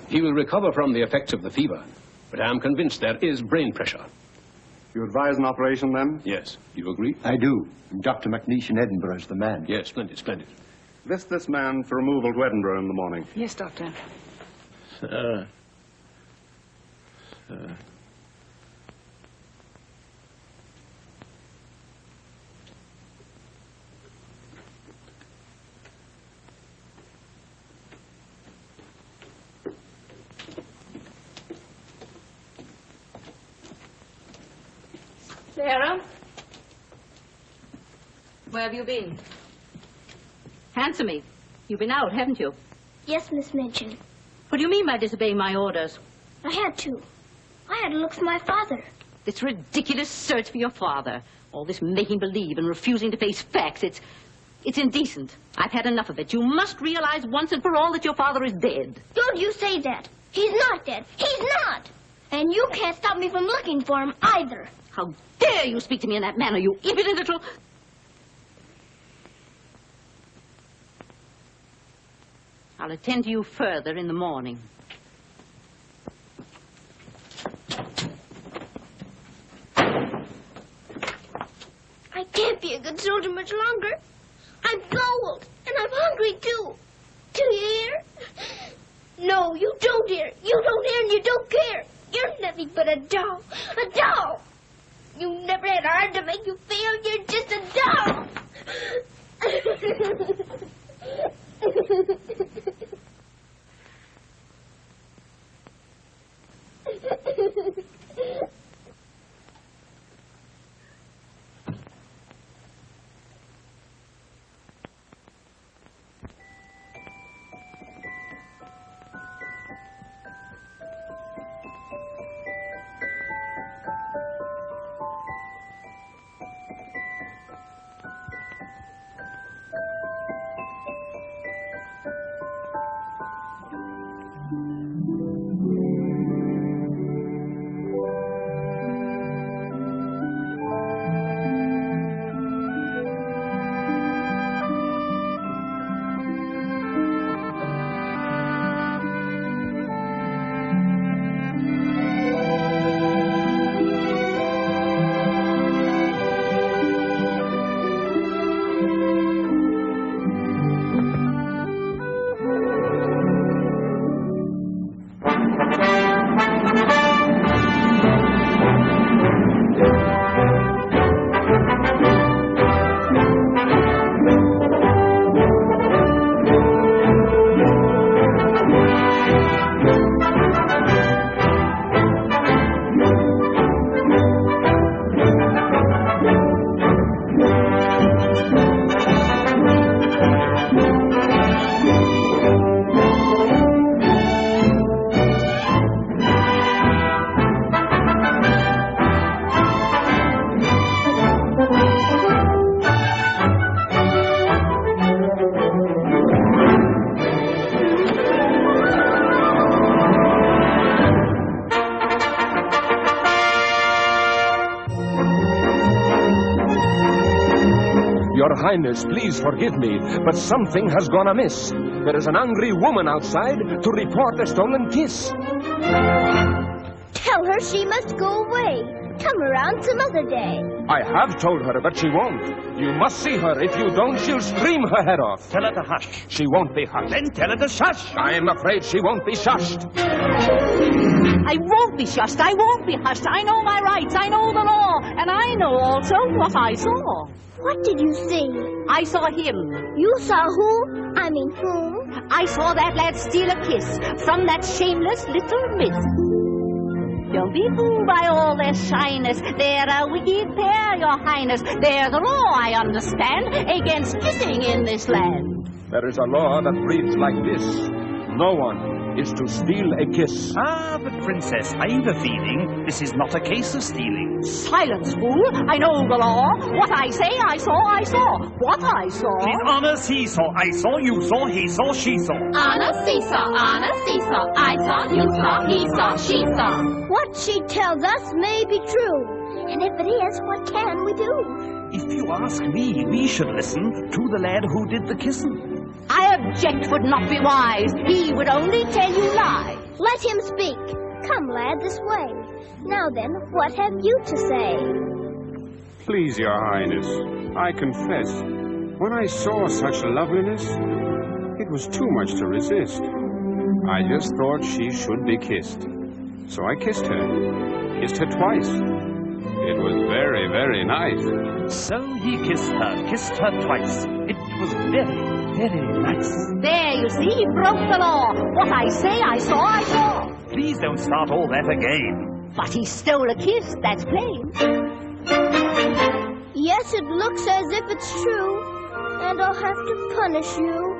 He will recover from the effects of the fever, but I am convinced there is brain pressure. You advise an operation, then? Yes. Do you agree? I do. And Dr. McNeish in Edinburgh is the man. Yes, splendid, splendid. List this man for removal to Edinburgh in the morning. Yes, Doctor. Sir. Sarah? Where have you been? Answer me. You've been out, haven't you? Yes, Miss Minchin. What do you mean by disobeying my orders? I had to. I had to look for my father. This ridiculous search for your father. All this making believe and refusing to face facts. It's indecent. I've had enough of it. You must realize once and for all that your father is dead. Don't you say that. He's not dead. He's not. And you can't stop me from looking for him either. How dare you speak to me in that manner, you impudent little... I'll attend to you further in the morning. I can't be a good soldier much longer. I'm cold, and I'm hungry, too. Do you hear? No, you don't hear. You don't hear and you don't care. You're nothing but a doll. A doll. You never had a heart to make you feel. You're just a doll. Your Highness, please forgive me, but something has gone amiss. There is an angry woman outside to report a stolen kiss. Tell her she must go away. Come around some other day. I have told her, but she won't. You must see her. If you don't, she'll scream her head off. Tell her to hush. She won't be hushed. Then tell her to shush. I am afraid she won't be shushed. I won't be shushed. I won't be hushed. I know my rights. I know the law. And I know also what I saw. What did you see? I saw him. You saw who? I mean whom? I saw that lad steal a kiss from that shameless little miss. Don't be fooled by all their shyness. They're a wicked pair, your highness. They're the law, I understand, against kissing in this land. There is a law that reads like this. No one is to steal a kiss. Ah, but Princess, I've a feeling this is not a case of stealing. Silence, fool. I know the law. What I say, I saw, I saw. What I saw. She's honest, he saw, I saw, you saw, he saw, she saw. Honest, he saw, honest, he saw. I saw, you saw, he saw, she saw. What she tells us may be true. And if it is, what can we do? If you ask me, we should listen to the lad who did the kissing. I object would not be wise. He would only tell you lies. Let him speak. Come, lad, this way. Now then, what have you to say? Please, your highness, I confess, when I saw such loveliness, it was too much to resist. I just thought she should be kissed. So I kissed her. Kissed her twice. It was very, very nice. So he kissed her twice. It was very, very nice. There, you see, he broke the law. What I say, I saw, I saw. Please don't start all that again. But he stole a kiss, that's plain. Yes, it looks as if it's true, and I'll have to punish you.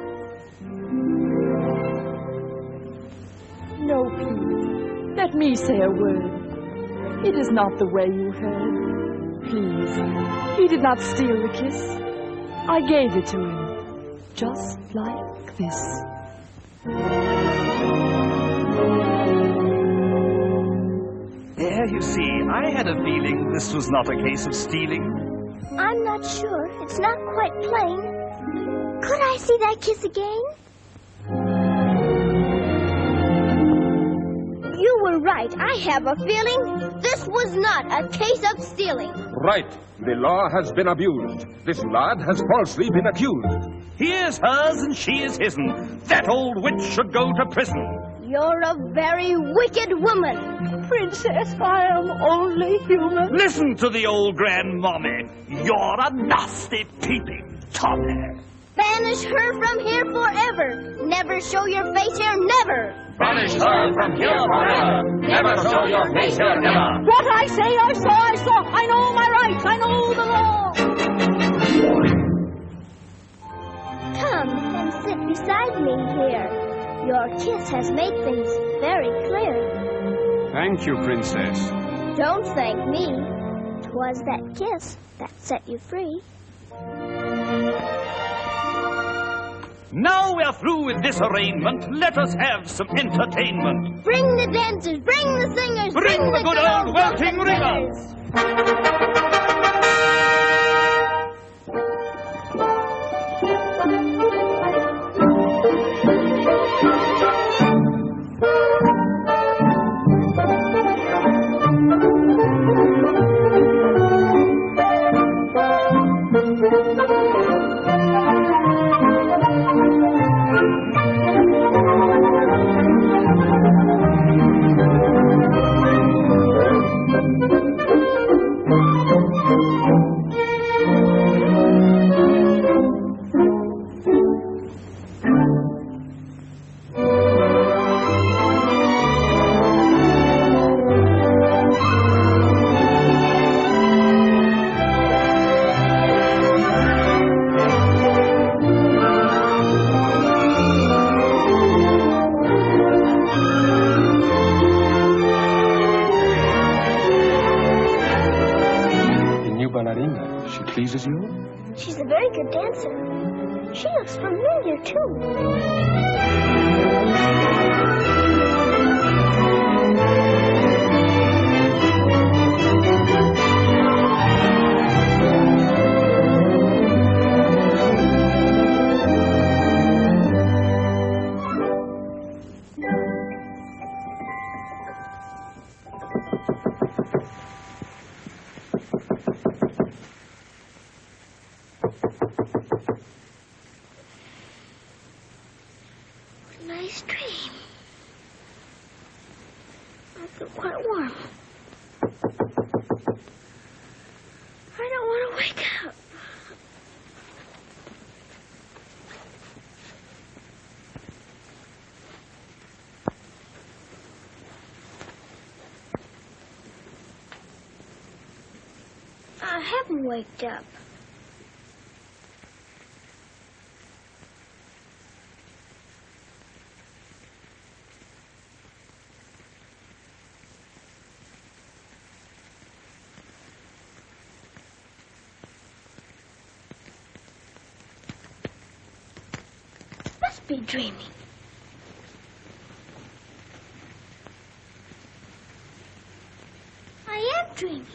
No, please. Let me say a word. It is not the way you heard. Please. He did not steal the kiss. I gave it to him. Just like this. There, you see, I had a feeling this was not a case of stealing. I'm not sure. It's not quite plain. Could I see that kiss again? you're right. I have a feeling this was not a case of stealing. Right. The law has been abused. This lad has falsely been accused. He is hers and she is his'n. That old witch should go to prison. You're a very wicked woman. Princess, I am only human. Listen to the old grandmommy. You're a nasty peeping Tommy. Banish her from here forever. Never show your face here, never. Banish her from here forever. Never show your face here, never. What I say, I saw. I know my rights. I know the law. Come and sit beside me here. Your kiss has made things very clear. Thank you, Princess. Don't thank me. 'Twas that kiss that set you free. Now we're through with this arraignment. Let us have some entertainment. Bring the dancers, bring the singers, Bring the good old welting ringers. She pleases you? She's a very good dancer. She looks familiar, too. Nice dream. I feel quite warm. I don't want to wake up. I haven't waked up. Be dreaming. I am dreaming.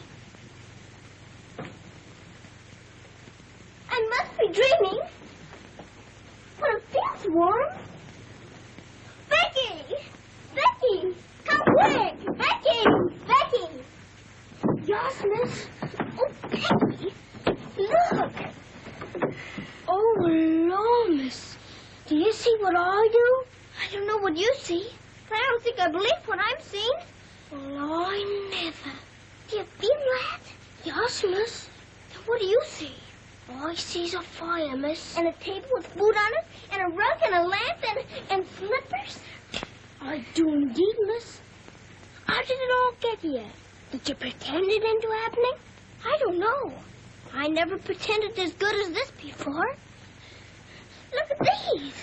I must be dreaming. But it feels warm. Becky! Becky! Come quick! Becky! Becky! Yes, miss. Oh, Becky! Look! Oh, Lord, miss. Do you see what I do? I don't know what you see, but I don't think I believe what I'm seeing. Well, I never. Do you feel that? Yes, miss. Then what do you see? All I see's a fire, miss. And a table with food on it, and a rug, and a lamp, and slippers. I do indeed, miss. How did it all get here? Did you pretend it into happening? I don't know. I never pretended as good as this before. Look at these.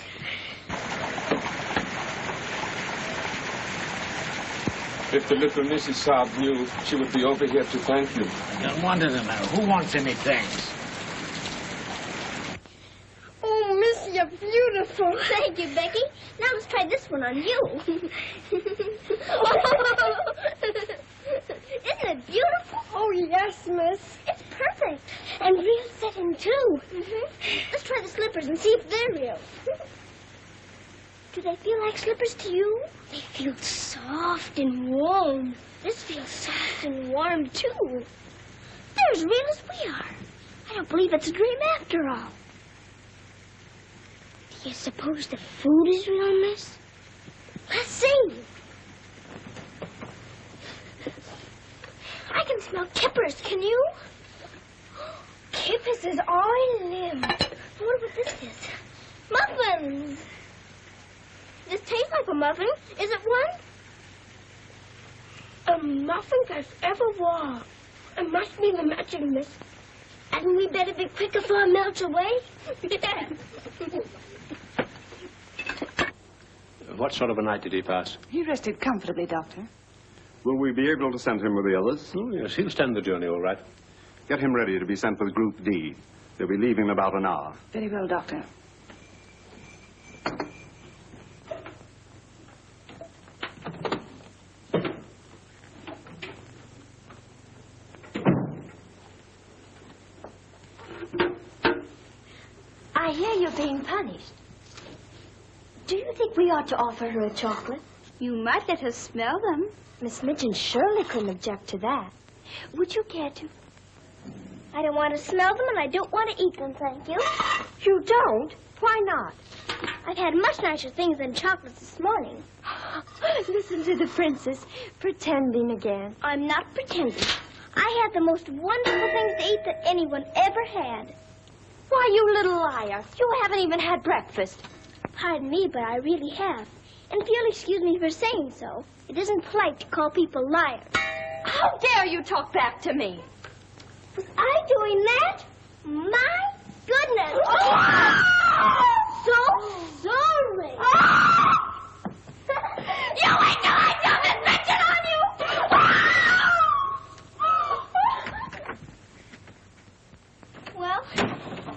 If the little Mrs. Saab knew, she would be over here to thank you. No wonder to know. Who wants any thanks? Oh, miss, you're beautiful. Thank you, Becky. Now let's try this one on you. Isn't it beautiful? Oh, yes, miss. It's perfect. And real fitting, too. Let's try the slippers and see if they're real. Do they feel like slippers to you? They feel soft and warm. This feels soft and warm, too. They're as real as we are. I don't believe it's a dream after all. Do you suppose the food is real, miss? Let's see. I can smell kippers, can you? Kippers is all I live. I wonder what this is. Muffins! This tastes like a muffin. Is it one? A muffin that's ever was. It must be the magic, miss. Hadn't we better be quick before it melts away? Yeah. What sort of a night did he pass? He rested comfortably, Doctor. Will we be able to send him with the others? Oh, yes, he'll stand the journey all right. Get him ready to be sent with Group D. They'll be leaving in about an hour. Very well, Doctor. I hear you're being punished. Do you think we ought to offer her a chocolate? You might let her smell them. Miss Mitchell surely couldn't object to that. Would you care to? I don't want to smell them, and I don't want to eat them, thank you. You don't? Why not? I've had much nicer things than chocolates this morning. Listen to the princess, pretending again. I'm not pretending. I had the most wonderful things to eat that anyone ever had. Why, you little liar. You haven't even had breakfast. Pardon me, but I really have. And if you'll excuse me for saying so, it isn't polite to call people liars. How dare you talk back to me? Was I doing that? My goodness! So sorry. You ain't know I don't mention on you! Well,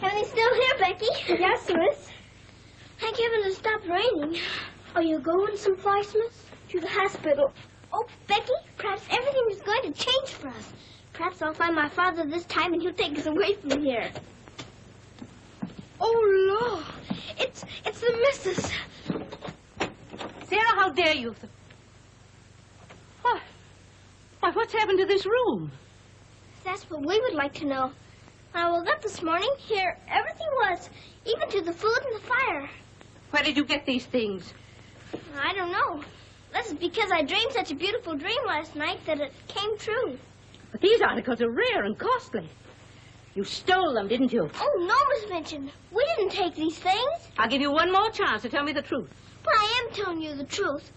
everything's still here, Becky. Yes, miss. Thank heaven it stopped raining. Are you going someplace, miss? To the hospital. Oh, Becky, perhaps everything is going to change for us. Perhaps I'll find my father this time and he'll take us away from here. Oh, Lord. It's the missus. Sarah, how dare you? Why, what's happened to this room? That's what we would like to know. When I woke up this morning, here everything was, even to the food and the fire. Where did you get these things? I don't know. This is because I dreamed such a beautiful dream last night that it came true. But these articles are rare and costly. You stole them, didn't you? Oh, no, Miss Minchin. We didn't take these things. I'll give you one more chance to tell me the truth. But I am telling you the truth.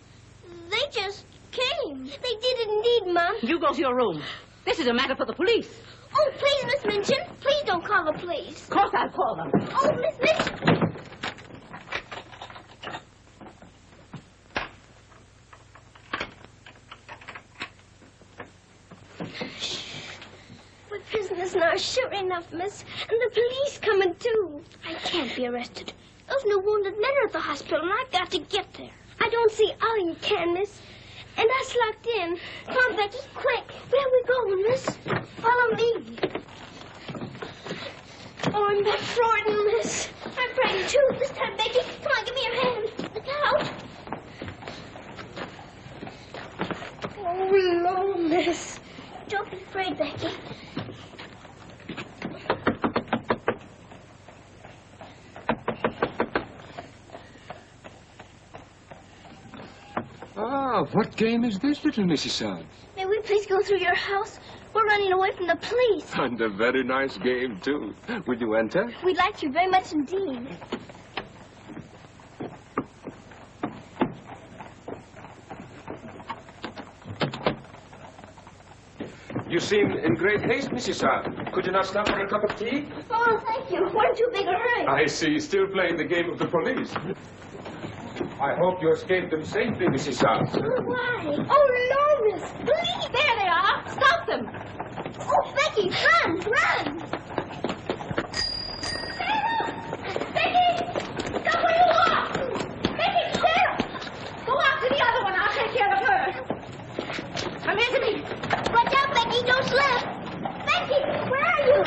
They just came. They did indeed, Mom. You go to your room. This is a matter for the police. Oh, please, Miss Minchin. Please don't call the police. Of course I'll call them. Oh, Miss Minchin. We're prisoners now, sure enough, miss. And the police coming, too. I can't be arrested. Those new wounded men are at the hospital, and I've got to get there. I don't see how you can, miss. And us locked in. Come on, Becky, quick. Where are we going, miss? Follow me. Oh, I'm not frightened, miss. I'm frightened, too. This time, Becky. Come on, give me your hand. Look out. Oh, Lord, miss. Don't be afraid, Becky. Ah, what game is this, little Mrs. Sand? May we please go through your house? We're running away from the police. And a very nice game, too. Will you enter? We'd like to very much indeed. You seem in great haste, Mrs. Sand. Could you not stop for a cup of tea? Oh, thank you. We're in too big a hurry. I see. Still playing the game of the police. I hope you escaped them safely, Mrs. Sand. Oh, why? Oh, no, miss. Please. There they are. Stop them. Oh, Becky, run, run. Sarah! Becky! Stop where you are! Becky, Sarah! Go after the other one. I'll take care of her. Come here to me. Watch out, Becky. Don't slip. Becky, where are you?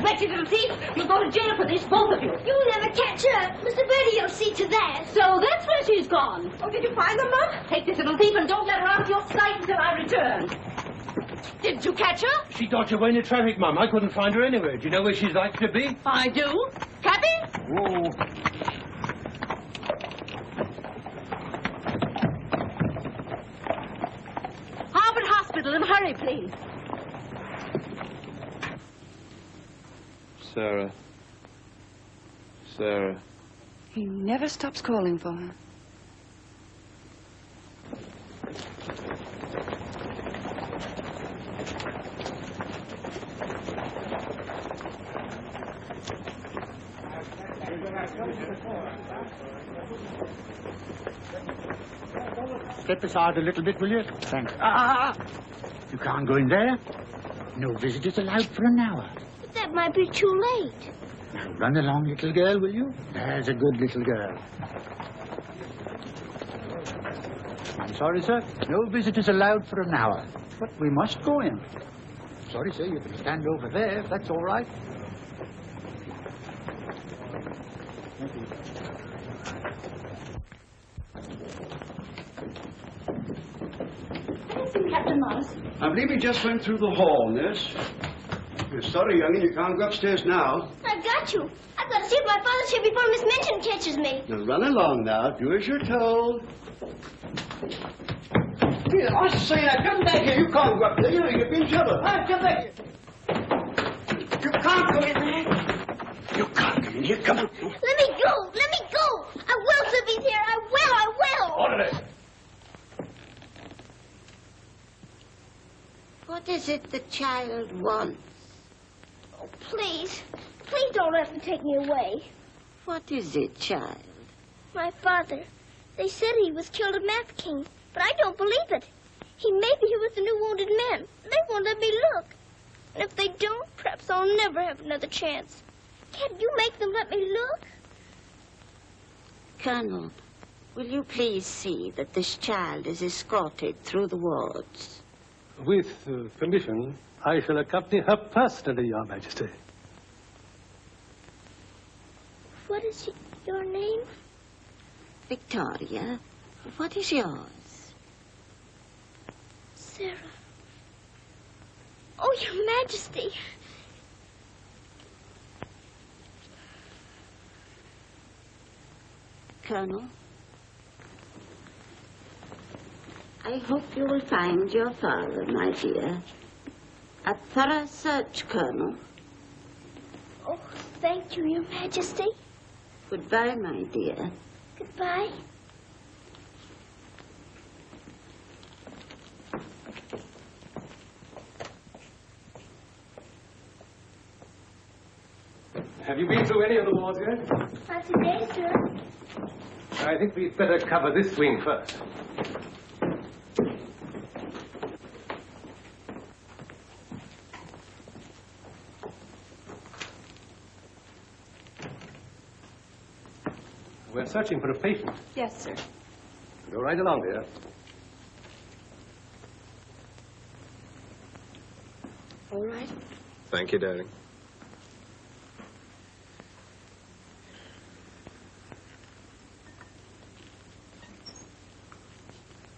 Wretched little thief! You'll go to jail for this, both of you. You'll never catch her. Mr. Birdie'll see to that. So that's where she's gone. Oh, did you find them, Mom? Take this little thief and don't let her out of your sight until I return. Didn't you catch her? She dodged away in the traffic, Mum. I couldn't find her anywhere. Do you know where she's likely to be? I do. Cappy? Whoa. Harvard Hospital, and hurry, please. Sarah. Sarah. He never stops calling for her. Step aside a little bit, will you? Thanks. You can't go in there. No visitors allowed for an hour. But that might be too late. Now run along, little girl, will you? There's a good little girl. I'm sorry, sir. No visitors allowed for an hour. But we must go in. Sorry, sir. You can stand over there if that's all right. Thank you. Captain Morris. I believe he just went through the hall, nurse. You're sorry, young'un, you can't go upstairs now. I've got you. I've got to see if my father's here before Miss Minton catches me. Now run along now. Do as you're told. Here, I say now, come back here. You can't go up there. You know you'll be in trouble. Come back here. You can't go in there. You can't go in here. Come on. Let me go. Let me go. I will still be here. I will. I will. Orderly. What is it the child wants? Oh, please. Please don't have to take me away. What is it, child? My father. They said he was killed at Mafeking, but I don't believe it. Maybe he was the new wounded man. They won't let me look. And if they don't, perhaps I'll never have another chance. Can't you make them let me look? Colonel, will you please see that this child is escorted through the wards? With permission, I shall accompany her personally, Your Majesty. What is your name? Victoria, what is yours? Sarah. Oh, Your Majesty. Colonel, I hope you will find your father, my dear. A thorough search, Colonel. Oh, thank you, Your Majesty. Goodbye, my dear. Goodbye. Have you been through any of the wards yet? Not today, sir. I think we'd better cover this wing first. We're searching for a patient. Yes, sir. Go right along, dear. All right. Thank you, darling.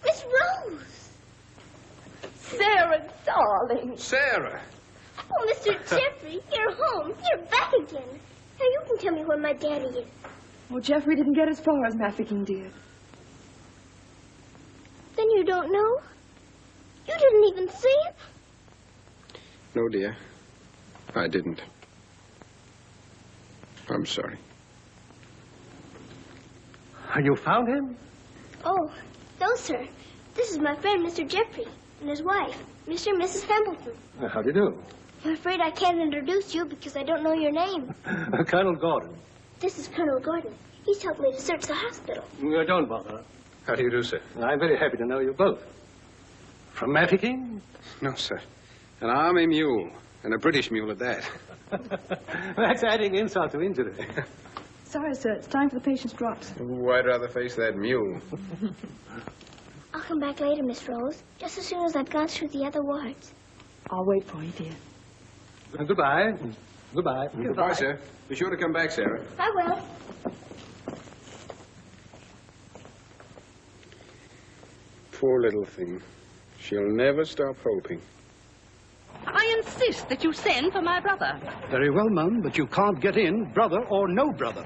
Miss Rose! Sarah, darling. Sarah! Oh, Mr. Jeffrey, you're home. You're back again. Now you can tell me where my daddy is. Well, Jeffrey didn't get as far as Mafeking did. Then you don't know? You didn't even see him? No, dear. I didn't. I'm sorry. You found him? Oh, no, sir. This is my friend, Mr. Jeffrey, and his wife, Mr. and Mrs. Hambleton. How do you do? I'm afraid I can't introduce you because I don't know your name. Colonel Gordon. This is Colonel Gordon. He's helped me to search the hospital. Don't bother. How do you do, sir? I'm very happy to know you both. From Mafeking? No, sir. An army mule, and a British mule at that. That's adding insult to injury. Sorry, sir. It's time for the patient's drops. Ooh, I'd rather face that mule. I'll come back later, Miss Rose, just as soon as I've gone through the other wards. I'll wait for you, dear. Goodbye. Goodbye. Goodbye, sir. Be sure to come back, Sarah. I will. Poor little thing. She'll never stop hoping. I insist that you send for my brother. Very well, Mum, but you can't get in, brother or no brother.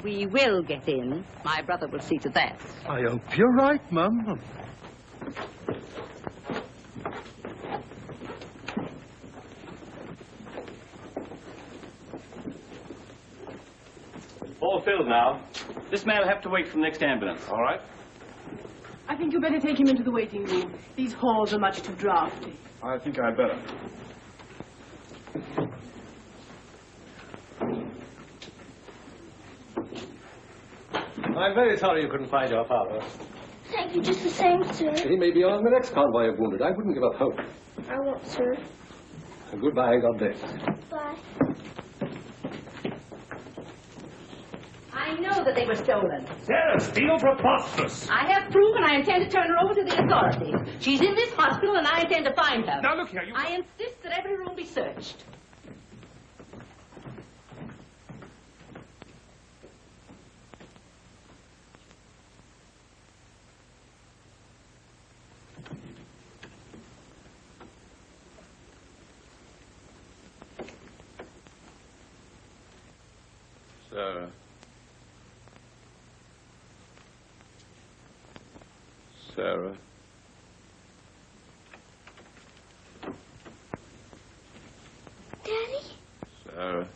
We will get in. My brother will see to that. I hope you're right, Mum. All filled now. This man will have to wait for the next ambulance. All right. I think you better take him into the waiting room. These halls are much too drafty. I think I'd better. I'm very sorry you couldn't find your father. Thank you just the same, sir. He may be on the next convoy of wounded. I wouldn't give up hope. I won't, sir. Goodbye, God bless. Bye. I know that they were stolen. Sarah, steal preposterous. I have proof, and I intend to turn her over to the authorities. She's in this hospital, and I intend to find her. Now, look here, you... I insist that every room be searched. Sarah. Sarah. Daddy? Sarah.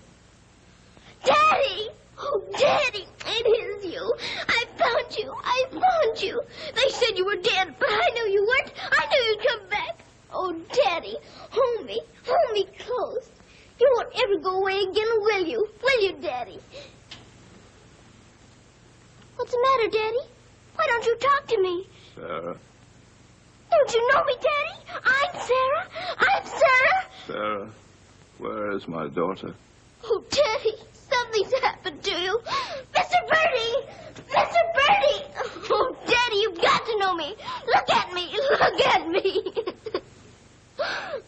Daddy! Oh, Daddy, it is you. I found you. I found you. They said you were dead, but I knew you weren't. I knew you'd come back. Oh, Daddy, hold me. Hold me close. You won't ever go away again, will you? Will you, Daddy? What's the matter, Daddy? Why don't you talk to me? Sarah. Don't you know me, Daddy? I'm Sarah. I'm Sarah. Sarah, where is my daughter? Oh, Daddy, something's happened to you. Mr. Birdie! Mr. Birdie! Oh, Daddy, you've got to know me. Look at me. Look at me.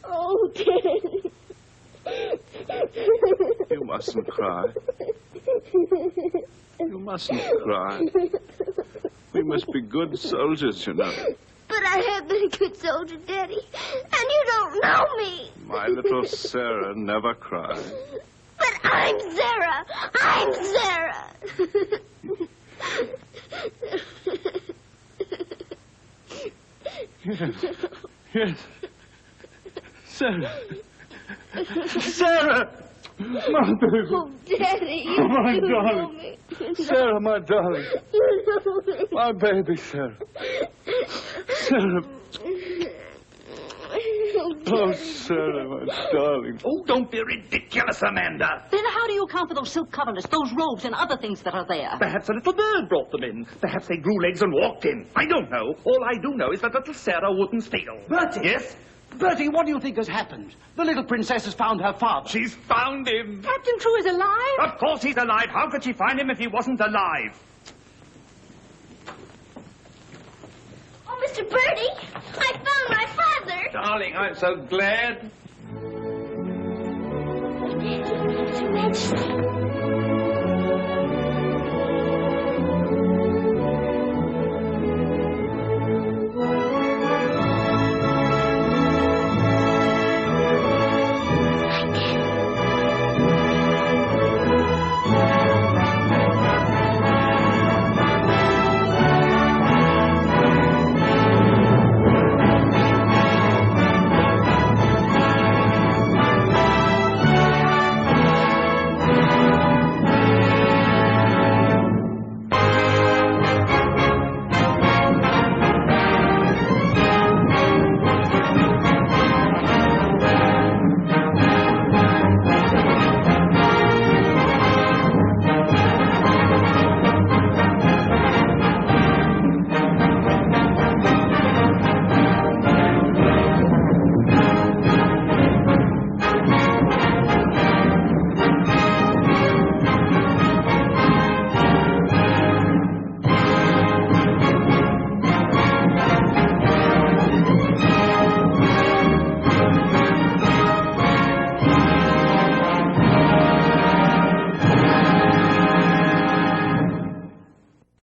Oh, Daddy. You mustn't cry. You mustn't cry. We must be good soldiers, you know. But I have been a good soldier, Daddy, and you don't know me. My little Sarah never cried. But I'm Sarah. I'm Sarah. Yes. Yes. Sarah. Sarah! My baby. Oh, Daddy, you my do know darling. me. Sarah, my darling. You know me. My baby, Sarah. Sarah. Oh, Sarah, my darling. Oh, don't be ridiculous, Amanda. Then how do you account for those silk coverlets, those robes, and other things that are there? Perhaps a little bird brought them in. Perhaps they grew legs and walked in. I don't know. All I do know is that little Sarah wouldn't steal. Bertie! Yes? Bertie, what do you think has happened? The little princess has found her father. She's found him. Captain True is alive? Of course he's alive. How could she find him if he wasn't alive? Oh, Mr. Birdie, I found my father. Darling, I'm so glad. Your Majesty.